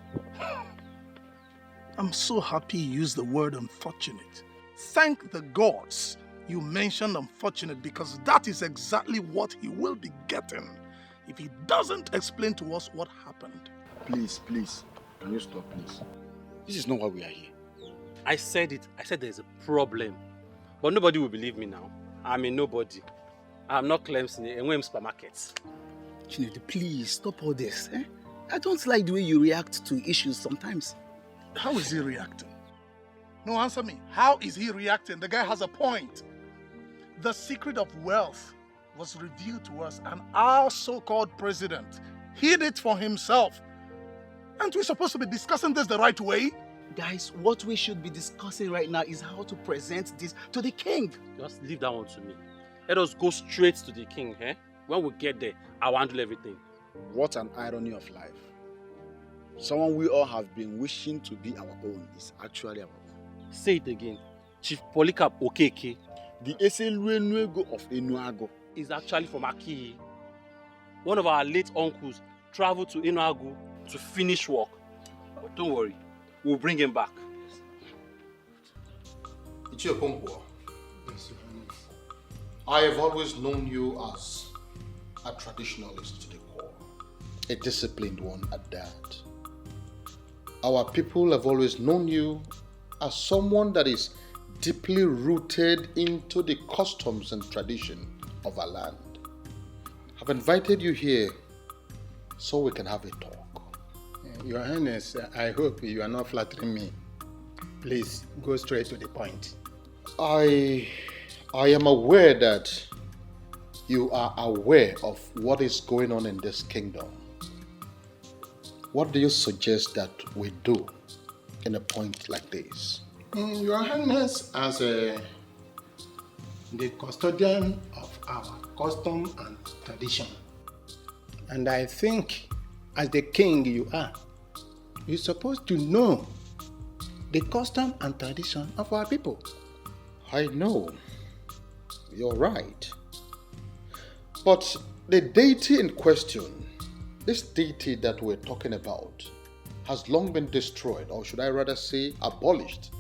[SPEAKER 9] I'm so happy you used the word unfortunate. Thank the gods you mentioned unfortunate, because that is exactly what he will be getting if he doesn't explain to us what happened.
[SPEAKER 12] Please, can you stop, please? This is not why we are here.
[SPEAKER 5] I said it. I said there's a problem. But nobody will believe me now. I'm a nobody. I'm not Clemson in supermarket.
[SPEAKER 6] Chinedu, please stop all this. Eh? I don't like the way you react to issues sometimes.
[SPEAKER 9] How is he reacting? No, answer me. How is he reacting? The guy has a point. The secret of wealth was revealed to us, and our so-called president hid it for himself. Aren't we supposed to be discussing this the right way?
[SPEAKER 6] Guys, what we should be discussing right now is how to present this to the king.
[SPEAKER 5] Just leave that one to me. Let us go straight to the king, eh? When we get there, I'll handle everything.
[SPEAKER 12] What an irony of life. Someone we all have been wishing to be our own is actually our own.
[SPEAKER 5] Say it again. Chief Polycarp Okeke.
[SPEAKER 12] The Eseluenuego of Enuago
[SPEAKER 5] is actually from Aki. One of our late uncles traveled to Enuago to finish work. But don't worry, we'll bring him back.
[SPEAKER 13] Ichiokonkwo, I have always known you as a traditionalist to the core, a disciplined one at that. Our people have always known you as someone that is deeply rooted into the customs and tradition of our land. I've invited you here so we can have a talk.
[SPEAKER 11] Your Highness, I hope you are not flattering me. Please, go straight to the point.
[SPEAKER 13] I am aware that you are aware of what is going on in this kingdom. What do you suggest that we do in a point like this?
[SPEAKER 11] Your Highness, as a the custodian of our custom and tradition. And I think, as the king you are, you're supposed to know the custom and tradition of our people.
[SPEAKER 13] I know. You're right. But the deity in question, this deity that we're talking about, has long been destroyed, or should I rather say abolished,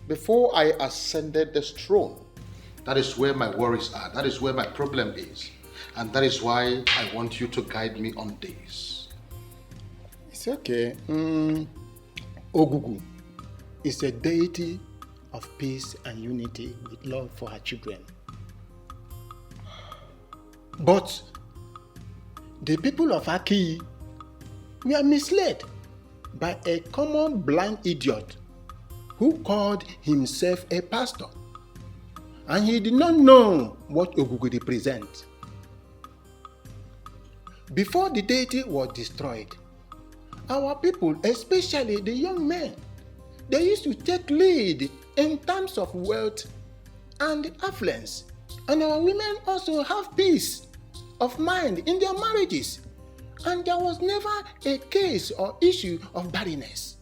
[SPEAKER 13] before I ascended this throne. That is where my worries are. That is where my problem is. And that is why I want you to guide me on this.
[SPEAKER 11] It's okay. Ogugu is a deity of peace and unity with love for her children. But the people of Aki were misled by a common blind idiot who called himself a pastor. And he did not know what Ogugu represents. Before the deity was destroyed, our people, especially the young men, they used to take lead in terms of wealth and affluence. And our women also have peace of mind in their marriages. And there was never a case or issue of barrenness.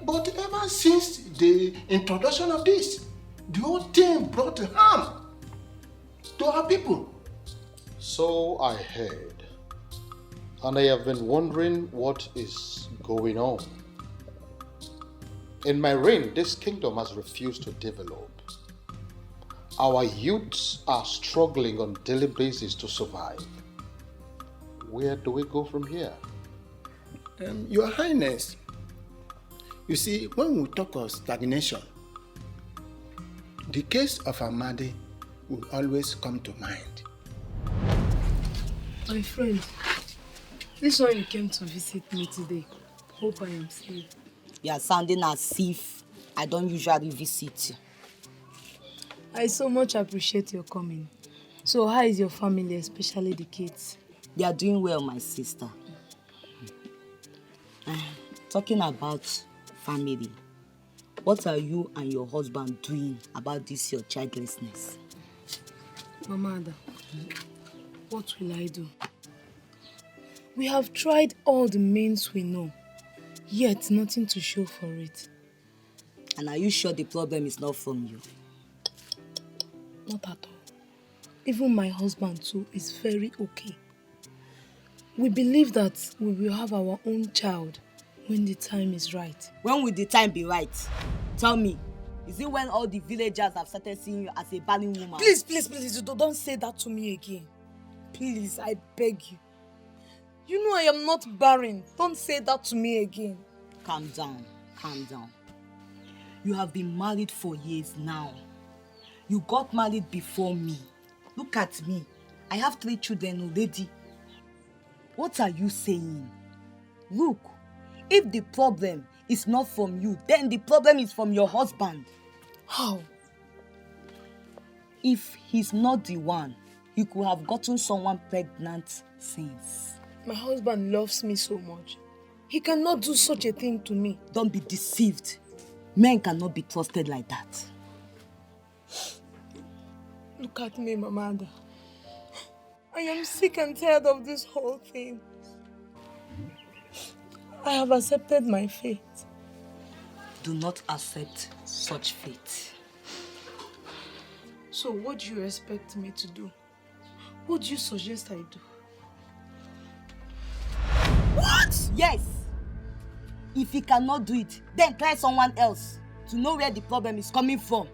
[SPEAKER 11] But ever since the introduction of this, the whole thing brought harm to our people.
[SPEAKER 13] So I heard. And I have been wondering what is going on. In my reign, this kingdom has refused to develop. Our youths are struggling on a daily basis to survive. Where do we go from here?
[SPEAKER 11] Your Highness, you see, when we talk of stagnation, the case of Amadi will always come to mind.
[SPEAKER 14] My friend, this one you came to visit me today. Hope I am safe.
[SPEAKER 2] You are sounding as if I don't usually visit you.
[SPEAKER 14] I so much appreciate your coming. So how is your family, especially the kids?
[SPEAKER 2] They are doing well, my sister. Talking about family, what are you and your husband doing about this your childlessness?
[SPEAKER 14] Mama Ada, what will I do? We have tried all the means we know, yet nothing to show for it.
[SPEAKER 2] And are you sure the problem is not from you?
[SPEAKER 14] Not at all. Even my husband too is very okay. We believe that we will have our own child when the time is right.
[SPEAKER 2] When will the time be right? Tell me, is it when all the villagers have started seeing you as a barren woman?
[SPEAKER 14] Please, don't say that to me again. Please, I beg you. You know I am not barren. Don't say that to me again.
[SPEAKER 2] Calm down. You have been married for years now. You got married before me. Look at me. I have 3 children already. What are you saying? Look, if the problem is not from you, then the problem is from your husband.
[SPEAKER 14] How?
[SPEAKER 2] If he's not the one, he could have gotten someone pregnant since.
[SPEAKER 14] My husband loves me so much. He cannot do such a thing to me.
[SPEAKER 2] Don't be deceived. Men cannot be trusted like that.
[SPEAKER 14] Look at me, Mama Ada. I am sick and tired of this whole thing. I have accepted my fate.
[SPEAKER 2] Do not accept such fate.
[SPEAKER 14] So what do you expect me to do? What do you suggest I do?
[SPEAKER 2] What? Yes. If he cannot do it, then try someone else to know where the problem is coming from.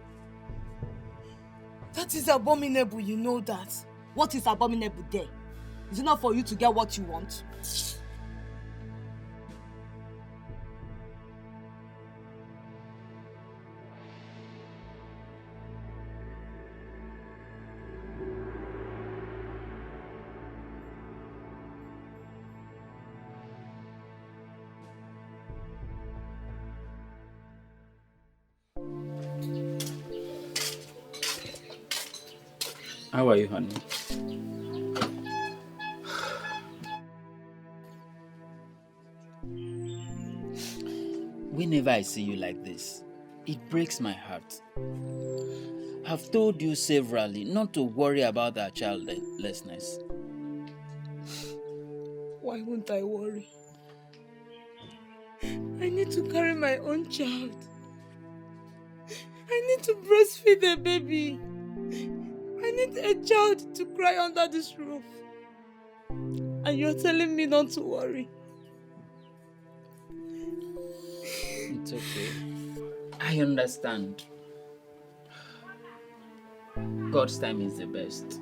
[SPEAKER 14] That is abominable, you know that.
[SPEAKER 2] What is abominable there? Is it not for you to get what you want?
[SPEAKER 15] How are you, honey? Whenever I see you like this, It breaks my heart. I've told you severally not to worry about our childlessness.
[SPEAKER 14] Why won't I worry? I need to carry my own child. I need to breastfeed a baby. I need a child to cry under this roof. And you're telling me not to worry.
[SPEAKER 15] It's okay. I understand. God's time is the best.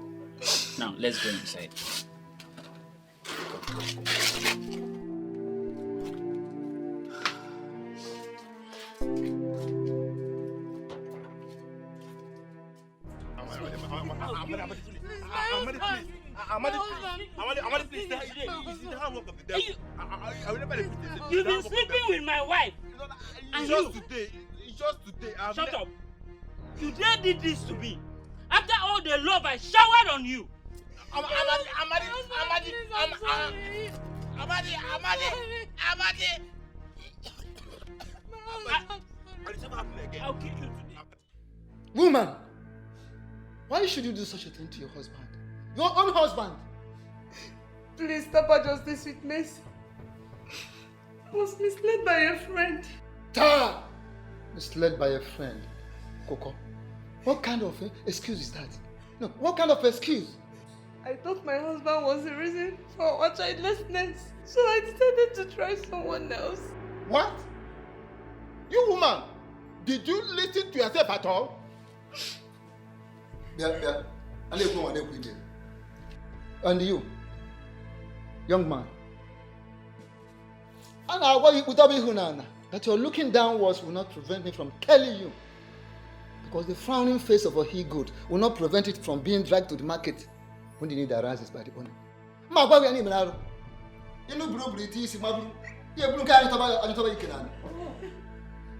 [SPEAKER 15] Now, let's go inside.
[SPEAKER 16] You've been sleeping with my wife. And
[SPEAKER 12] Just today.
[SPEAKER 16] Shut up. You dare did this to me. After all the love I showered on you.
[SPEAKER 12] Amadi.
[SPEAKER 16] I'll kill you today.
[SPEAKER 6] Woman, why should you do such a thing to your husband? Your own husband?
[SPEAKER 8] Please stop her justice with Mercy. I was misled by a friend.
[SPEAKER 6] Ta! Misled by a friend. Coco, what kind of excuse is that? No, what kind of excuse?
[SPEAKER 8] I thought my husband was the reason for our childlessness, so I decided to try someone else.
[SPEAKER 11] What? You woman, did you listen to yourself at all?
[SPEAKER 6] Yeah. And you, young man, that your looking downwards will not prevent me from telling you, because the frowning face of a he-goat will not prevent it from being dragged to the market when the need arises by the owner.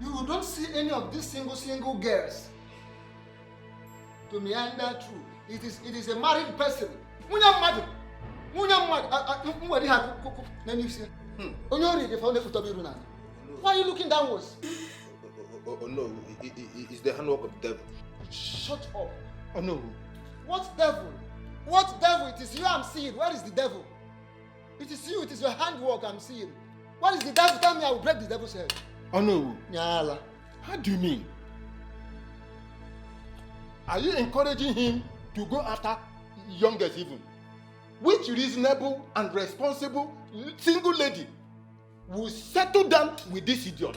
[SPEAKER 6] You don't see any of these single girls to meander through. It is a married person. Why are you looking downwards?
[SPEAKER 12] Oh no, it's the handwork of the devil.
[SPEAKER 6] Shut up. Oh no. What devil? What devil? It is you I'm seeing. Where is the devil? It is you, it is your handwork I'm seeing. What is the devil? Tell me, I will break the devil's head.
[SPEAKER 11] Oh no.
[SPEAKER 6] Nyala.
[SPEAKER 11] How do you mean? Are you encouraging him to go after youngest even? Which reasonable and responsible single lady will settle down with this idiot?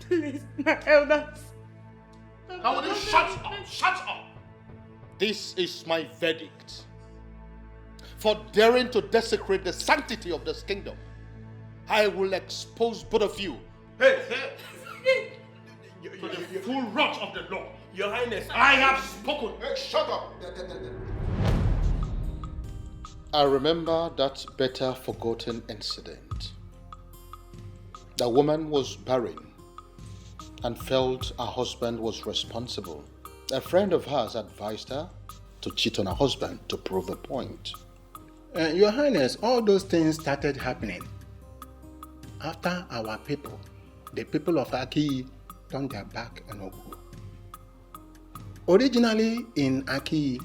[SPEAKER 8] Please, my elders.
[SPEAKER 11] Now will you shut up? This is my verdict. For daring to desecrate the sanctity of this kingdom, I will expose both of you.
[SPEAKER 12] Hey!
[SPEAKER 11] To the full wrath of the law.
[SPEAKER 12] Your Highness,
[SPEAKER 11] I have spoken.
[SPEAKER 12] Hey, shut up!
[SPEAKER 13] I remember that better forgotten incident. The woman was barren and felt her husband was responsible. A friend of hers advised her to cheat on her husband to prove a point.
[SPEAKER 11] Your Highness, all those things started happening after our people, the people of Aki, turned their back on Ogu. Originally in Aki,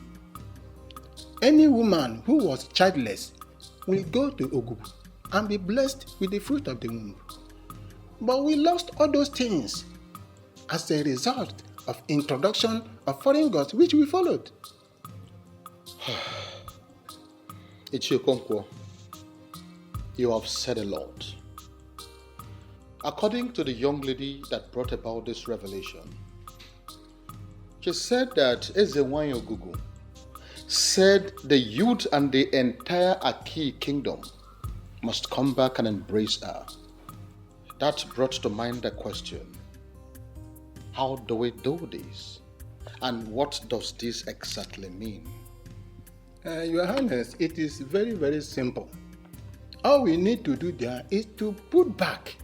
[SPEAKER 11] any woman who was childless will go to Ogu and be blessed with the fruit of the womb. But we lost all those things as a result of introduction of foreign gods, which we followed.
[SPEAKER 13] Ichiokonkwo, you have said a lot. According to the young lady that brought about this revelation, she said that Ezewanyo Gugu said the youth and the entire Aki kingdom must come back and embrace her. That brought to mind the question, how do we do this? And what does this exactly mean?
[SPEAKER 11] Your Highness, it is very, very simple. All we need to do there is to put back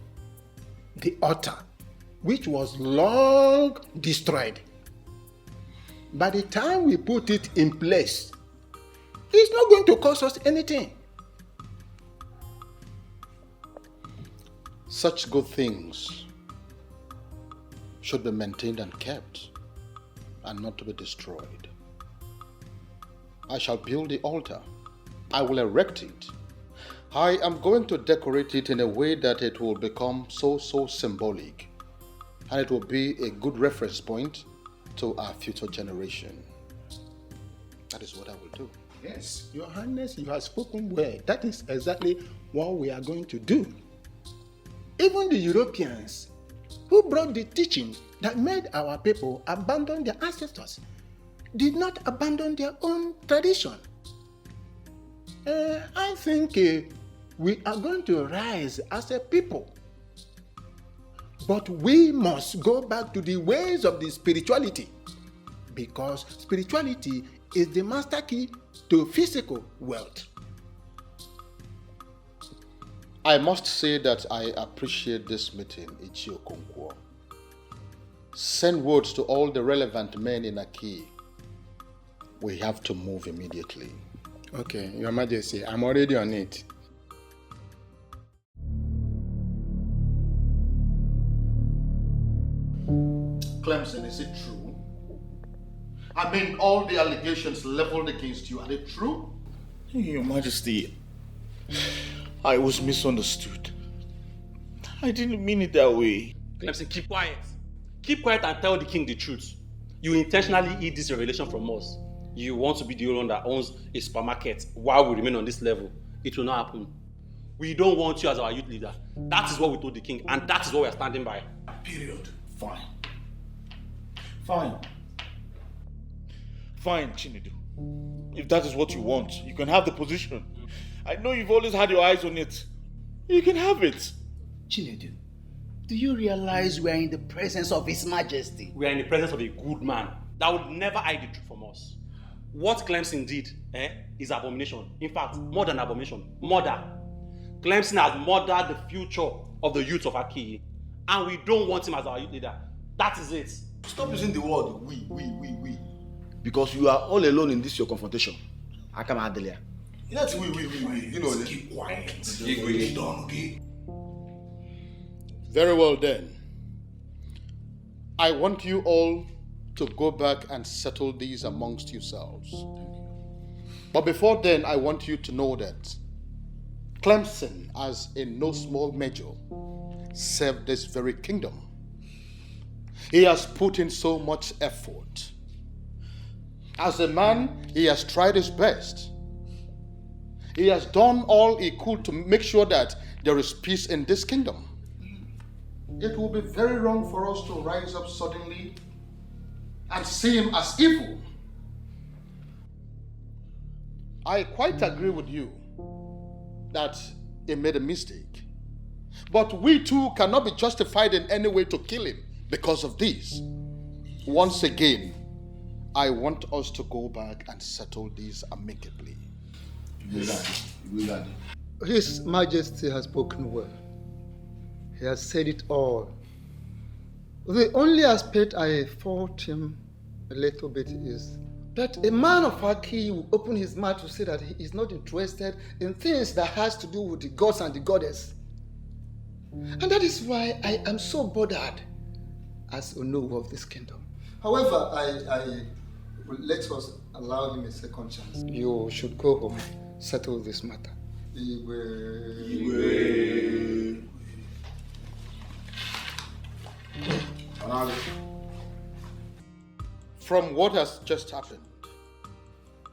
[SPEAKER 11] the altar, which was long destroyed. By the time we put it in place, it's not going to cost us anything.
[SPEAKER 13] Such good things should be maintained and kept, and not to be destroyed. I shall build the altar. I will erect it. I am going to decorate it in a way that it will become so symbolic, and it will be a good reference point to our future generation. That is what I will do.
[SPEAKER 11] Yes, Your Highness, you have spoken well. That is exactly what we are going to do. Even the Europeans who brought the teaching that made our people abandon their ancestors did not abandon their own tradition. I think we are going to rise as a people. But we must go back to the ways of the spirituality, because spirituality is the master key to physical wealth.
[SPEAKER 13] I must say that I appreciate this meeting, Ichie Okonkwo. Send words to all the relevant men in Aki. We have to move immediately.
[SPEAKER 11] Okay, Your Majesty, I'm already on it.
[SPEAKER 13] Clemson, is it true? I mean, all the allegations leveled against you, are they true?
[SPEAKER 10] Your Majesty, I was misunderstood. I didn't mean it that way.
[SPEAKER 5] Clemson, keep quiet. Keep quiet and tell the king the truth. You intentionally hid this revelation from us. You want to be the only one that owns a supermarket while we remain on this level. It will not happen. We don't want you as our youth leader. That is what we told the king, and that is what we are standing by.
[SPEAKER 10] Period.
[SPEAKER 13] Fine.
[SPEAKER 10] Fine, Chinedu. If that is what you want, you can have the position. I know you've always had your eyes on it. You can have it.
[SPEAKER 17] Chinedu, do you realize we are in the presence of His Majesty?
[SPEAKER 5] We are in the presence of a good man that would never hide the truth from us. What Clemson did is abomination. In fact, more than abomination, murder. Clemson has murdered the future of the youth of Aki, and we don't want him as our youth leader. That is it.
[SPEAKER 12] Stop using the word we. Because you are all alone in this your confrontation. Akama Adelia.
[SPEAKER 10] That's we. You know, keep quiet.
[SPEAKER 13] Very well then. I want you all to go back and settle these amongst yourselves. But before then, I want you to know that Clemson, as in no small measure, served this very kingdom. He has put in so much effort. As a man, he has tried his best. He has done all he could to make sure that there is peace in this kingdom. It will be very wrong for us to rise up suddenly and see him as evil. I quite agree with you that he made a mistake. But we too cannot be justified in any way to kill him because of this. Once again, I want us to go back and settle these amicably.
[SPEAKER 18] His Majesty has spoken well. He has said it all. The only aspect I fault him a little bit is that a man of Aki will open his mouth to say that he is not interested in things that has to do with the gods and the goddess. And that is why I am so bothered as Onowu of this kingdom. However, I will let us allow him a second chance. You should go home, settle this matter.
[SPEAKER 13] From what has just happened,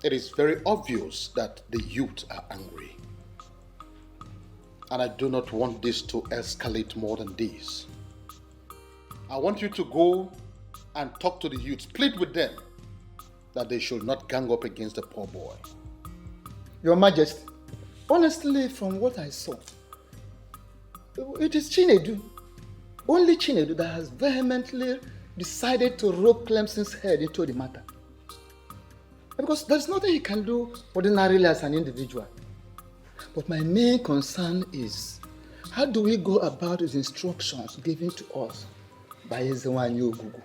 [SPEAKER 13] it is very obvious that the youth are angry. And I do not want this to escalate more than this. I want you to go and talk to the youth, plead with them that they should not gang up against the poor boy.
[SPEAKER 18] Your Majesty, honestly, from what I saw, it is Chinedu, only Chinedu, that has vehemently decided to rope Clemson's head into the matter. Because there's nothing he can do ordinarily as an individual. But my main concern is, how do we go about his instructions given to us by Ezewanyo Gugu?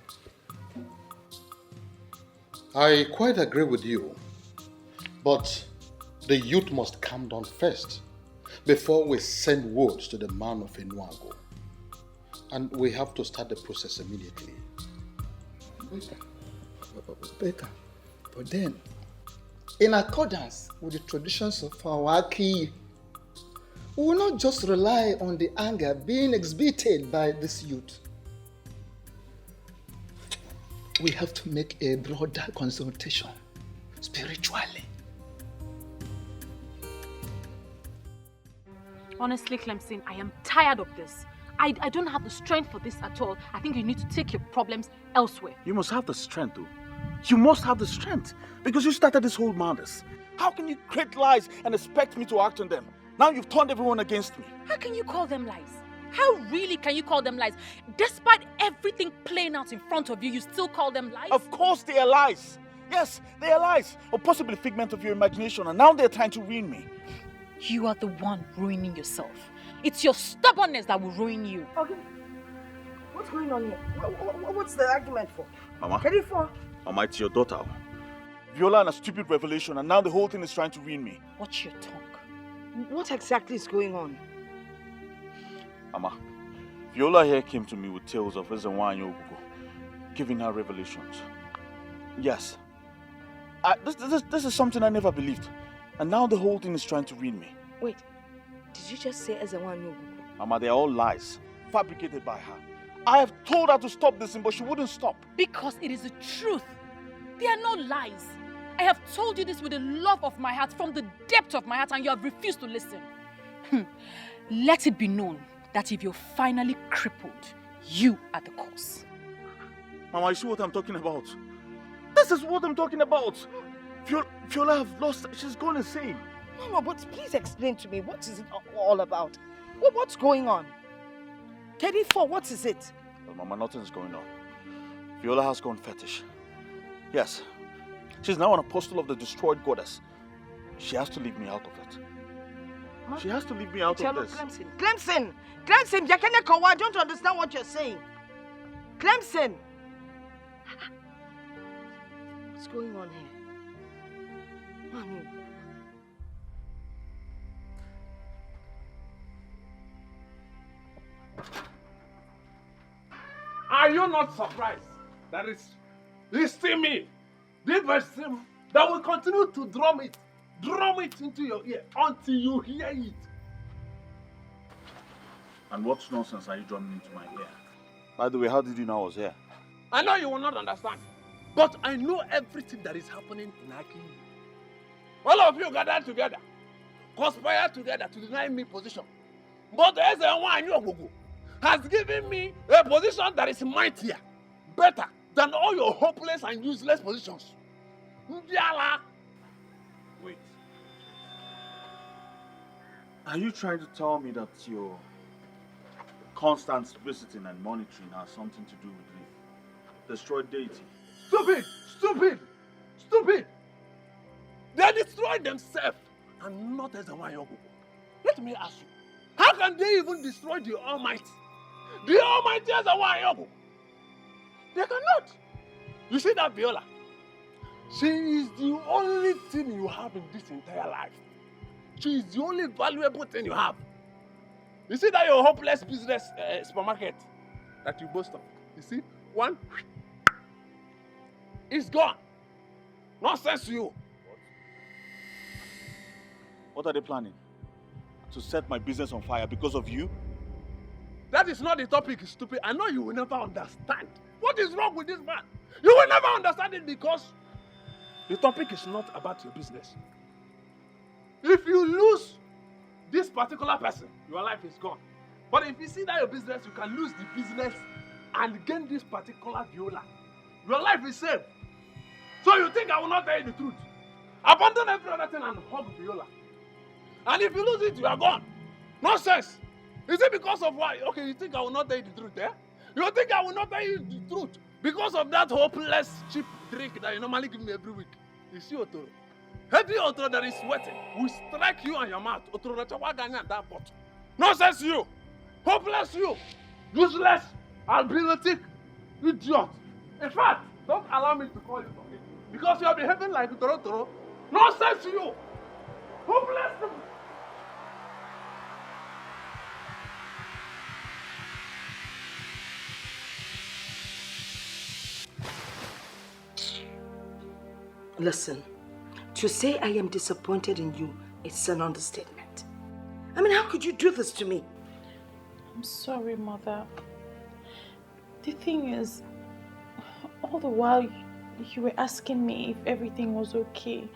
[SPEAKER 13] I quite agree with you, but the youth must calm down first before we send words to the man of Enuago. And we have to start the process immediately.
[SPEAKER 18] Better. But then, in accordance with the traditions of our Aki, we will not just rely on the anger being exhibited by this youth. We have to make a broader consultation spiritually.
[SPEAKER 3] Honestly, Clemson, I am tired of this. I don't have the strength for this at all. I think you need to take your problems elsewhere.
[SPEAKER 10] You must have the strength, though. You must have the strength. Because you started this whole madness. How can you create lies and expect me to act on them? Now you've turned everyone against me.
[SPEAKER 3] How can you call them lies? How really can you call them lies? Despite everything playing out in front of you, you still call them lies?
[SPEAKER 10] Of course they are lies. Yes, they are lies. Or possibly a figment of your imagination. And now they're trying to ruin me.
[SPEAKER 3] You are the one ruining yourself. It's your stubbornness that will ruin you.
[SPEAKER 2] Okay. What's going on here? What's the argument for?
[SPEAKER 10] Mama.
[SPEAKER 2] Ready for?
[SPEAKER 10] Mama, it's your daughter. Viola and a stupid revelation, and now the whole thing is trying to ruin me.
[SPEAKER 2] Watch your tongue. What exactly is going on?
[SPEAKER 10] Mama, Viola here came to me with tales of Ezenwa and Ogugo, giving her revelations. Yes. This is something I never believed. And now the whole thing is trying to ruin me.
[SPEAKER 2] Wait, did you just say Ezenwa and Ogugo?
[SPEAKER 10] Mama, they are all lies, fabricated by her. I have told her to stop this, but she wouldn't stop.
[SPEAKER 3] Because it is the truth. They are not lies. I have told you this with the love of my heart, from the depth of my heart, and you have refused to listen. Let it be known that if you're finally crippled, you are the cause.
[SPEAKER 10] Mama, you see what I'm talking about? This is what I'm talking about. Viola have lost, she's gone insane.
[SPEAKER 2] No, but please explain to me, what is it all about? What's going on? 34, what is it?
[SPEAKER 10] Well, Mama, nothing's going on. Viola has gone fetish. Yes. She's now an apostle of the destroyed goddess. She has to leave me out of it.
[SPEAKER 2] Huh?
[SPEAKER 10] She has to leave me out of this.
[SPEAKER 2] Clemson, I don't understand what you're saying. Clemson! What's going on here? Manu.
[SPEAKER 19] Are you not surprised that it's still me, this person that will continue to drum it into your ear until you hear it?
[SPEAKER 10] And what nonsense are you drumming into my ear? By the way, how did you know I was here?
[SPEAKER 19] I know you will not understand, but I know everything that is happening in Aki. All of you gathered together, conspire together to deny me position. But as a one has given me a position that is mightier, better than all your hopeless and useless positions.
[SPEAKER 10] Wait. Are you trying to tell me that your constant visiting and monitoring has something to do with the destroyed deity?
[SPEAKER 19] Stupid! They destroyed themselves and not as a one. Let me ask you, how can they even destroy the Almighty? The Almighty as a one. They cannot. You see that Viola? She is the only thing you have in this entire life. She is the only valuable thing you have. You see that your hopeless business supermarket that you boast of? You see? One, it's gone. Nonsense to you.
[SPEAKER 10] What are they planning? To set my business on fire because of you?
[SPEAKER 19] That is not the topic, stupid. I know you will never understand. What is wrong with this man? You will never understand it because the topic is not about your business. If you lose this particular person, your life is gone. But if you see that your business, you can lose the business and gain this particular Viola. Your life is safe. So you think I will not tell you the truth? Abandon every other thing and hug Viola. And if you lose it, you are gone. Nonsense. Is it because of why? Okay, you think I will not tell you the truth, eh? You think I will not tell you the truth because of that hopeless cheap drink that you normally give me every week? You see, Otoro. Heavy Otoro that is sweating will strike you on your mouth. Otoro, that bottle. Nonsense, you. Hopeless, you. Useless, ability, idiot. In fact, don't allow me to call you something because you are behaving like Otoro. Nonsense, you. Hopeless.
[SPEAKER 2] Listen, to say I am disappointed in you is an understatement. I mean, how could you do this to me?
[SPEAKER 3] I'm sorry, Mother. The thing is, all the while you were asking me if everything was okay,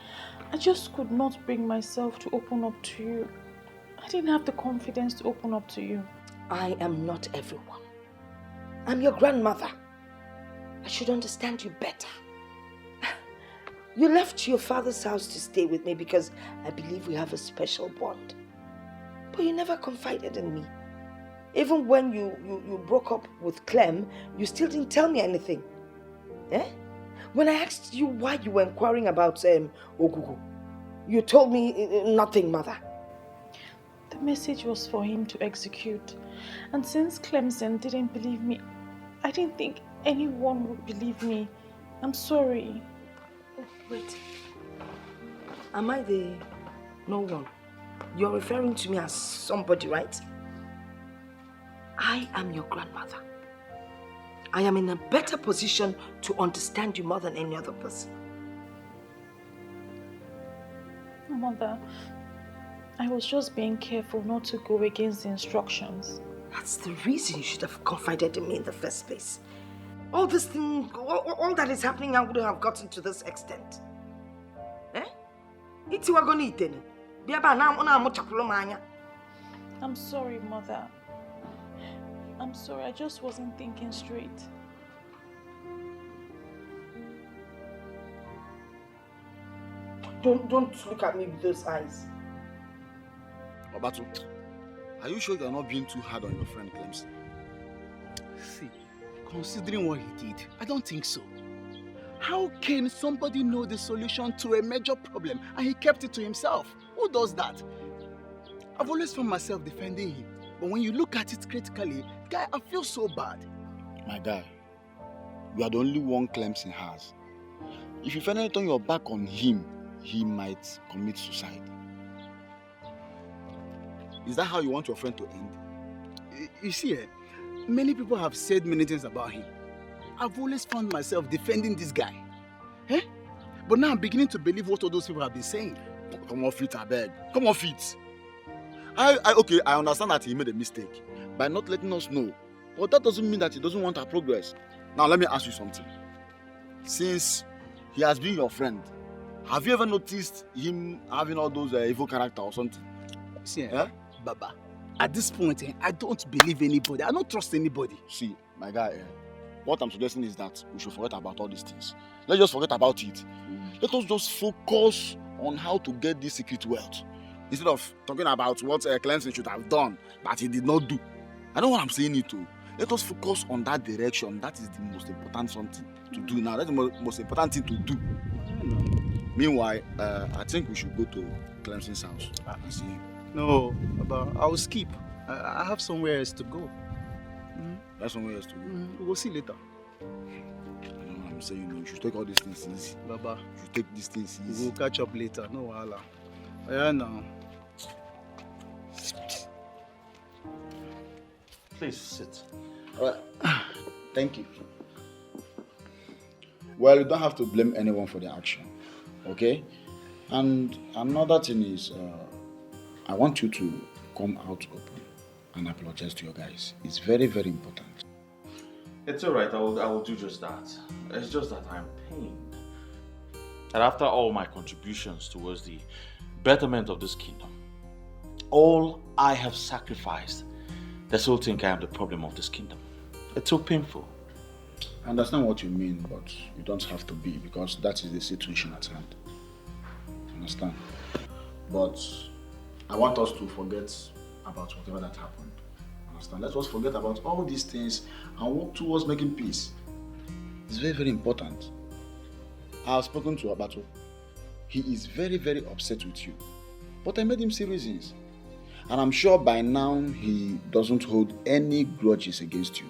[SPEAKER 3] I just could not bring myself to open up to you. I didn't have the confidence to open up to you.
[SPEAKER 2] I am not everyone. I'm your grandmother. I should understand you better. You left your father's house to stay with me because I believe we have a special bond. But you never confided in me. Even when you broke up with Clem, you still didn't tell me anything. Eh? When I asked you why you were inquiring about Ogugu, you told me nothing, Mother.
[SPEAKER 3] The message was for him to execute. And since Clemson didn't believe me, I didn't think anyone would believe me. I'm sorry.
[SPEAKER 2] Oh, wait. Am I the no one? You're referring to me as somebody, right? I am your grandmother. I am in a better position to understand you more than any other person.
[SPEAKER 3] Mother, I was just being careful not to go against the instructions.
[SPEAKER 2] That's the reason you should have confided in me in the first place. All this thing, all that is happening, I wouldn't have gotten to this extent. Eh? It's what going to eat.
[SPEAKER 3] I'm sorry, Mother. I'm sorry, I just wasn't thinking straight.
[SPEAKER 2] Don't look at me with those eyes.
[SPEAKER 12] Obatu, are you sure you're not being too hard on your friend Clemson?
[SPEAKER 17] See, considering what he did, I don't think so. How can somebody know the solution to a major problem and he kept it to himself? Who does that? I've always found myself defending him. But when you look at it critically, guy, I feel so bad.
[SPEAKER 12] My guy, you are the only one Clemson has. If you finally turn your back on him, he might commit suicide. Is that how you want your friend to end?
[SPEAKER 17] You see, many people have said many things about him. I've always found myself defending this guy. Eh? But now I'm beginning to believe what all those people have been saying.
[SPEAKER 12] Come off it, I beg. Come off it. Okay, I understand that he made a mistake by not letting us know. But that doesn't mean that he doesn't want our progress. Now, let me ask you something. Since he has been your friend, have you ever noticed him having all those evil character or something?
[SPEAKER 17] See, Baba, at this point, I don't believe anybody. I don't trust anybody.
[SPEAKER 12] See, my guy, what I'm suggesting is that we should forget about all these things. Let's just forget about it. Let us just focus on how to get this secret wealth. Instead of talking about what Clemson should have done that he did not do. I know what I'm saying it to. Let us focus on that direction. That is the most important something to do now. That's the most important thing to do. Meanwhile, I think we should go to Clemson's house and see him.
[SPEAKER 17] No, Baba, I will skip. I have somewhere else to go.
[SPEAKER 12] That's somewhere else to go.
[SPEAKER 17] We will see later.
[SPEAKER 12] I'm saying you should take all these things easy.
[SPEAKER 17] Baba,
[SPEAKER 12] you should take these things easy.
[SPEAKER 17] We will catch up later. No wahala. Yeah, now.
[SPEAKER 4] Please sit.
[SPEAKER 12] Thank you. Well, you don't have to blame anyone for the action, okay? And another thing is, I want you to come out open and apologize to your guys. It's very, very important.
[SPEAKER 4] It's alright, I will do just that. It's just that I'm pained. And after all my contributions towards the betterment of this kingdom, all I have sacrificed, they still think I am the problem of this kingdom. It's so painful.
[SPEAKER 12] I understand what you mean, but you don't have to be, because that is the situation at hand. Understand? But I want us to forget about whatever that happened. Understand? Let us forget about all these things and work towards making peace. It's very, very important. I have spoken to Abatu. He is very, very upset with you. But I made him see reasons. And I'm sure by now he doesn't hold any grudges against you.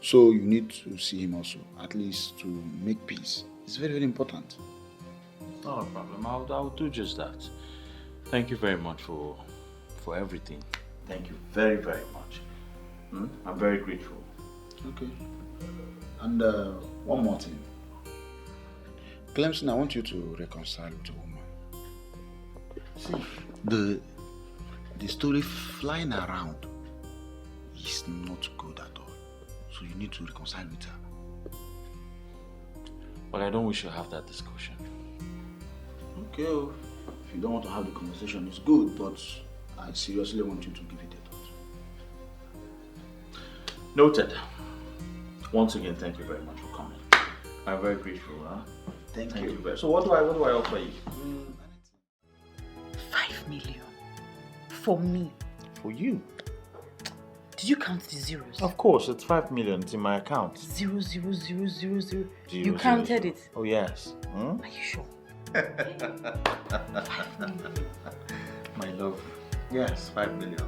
[SPEAKER 12] So you need to see him also, at least to make peace. It's very, very important.
[SPEAKER 4] Not a problem. I'll do just that. Thank you very much for everything. Thank you very, very much. I'm very grateful.
[SPEAKER 12] Okay. And one more thing.
[SPEAKER 13] Clemson, I want you to reconcile with a woman. See, the story flying around is not good at all. So you need to reconcile with her.
[SPEAKER 4] But I don't wish to have that discussion.
[SPEAKER 13] Okay, if you don't want to have the conversation, it's good, but I seriously want you to give it a thought.
[SPEAKER 4] Noted. Once again, thank you very much for coming. I'm very grateful. Huh?
[SPEAKER 13] Thank you.
[SPEAKER 4] Very. So what do I offer you?
[SPEAKER 3] 5 million for me.
[SPEAKER 4] For you?
[SPEAKER 3] Did you count the zeros?
[SPEAKER 4] Of course, it's 5 million. It's in my account.
[SPEAKER 3] 0, 0, 0, 0, 0. You
[SPEAKER 4] Zero,
[SPEAKER 3] counted
[SPEAKER 4] zero.
[SPEAKER 3] it.
[SPEAKER 4] Oh yes. Hmm?
[SPEAKER 3] Are you sure?
[SPEAKER 4] 5 million. My love. Yes, 5 million.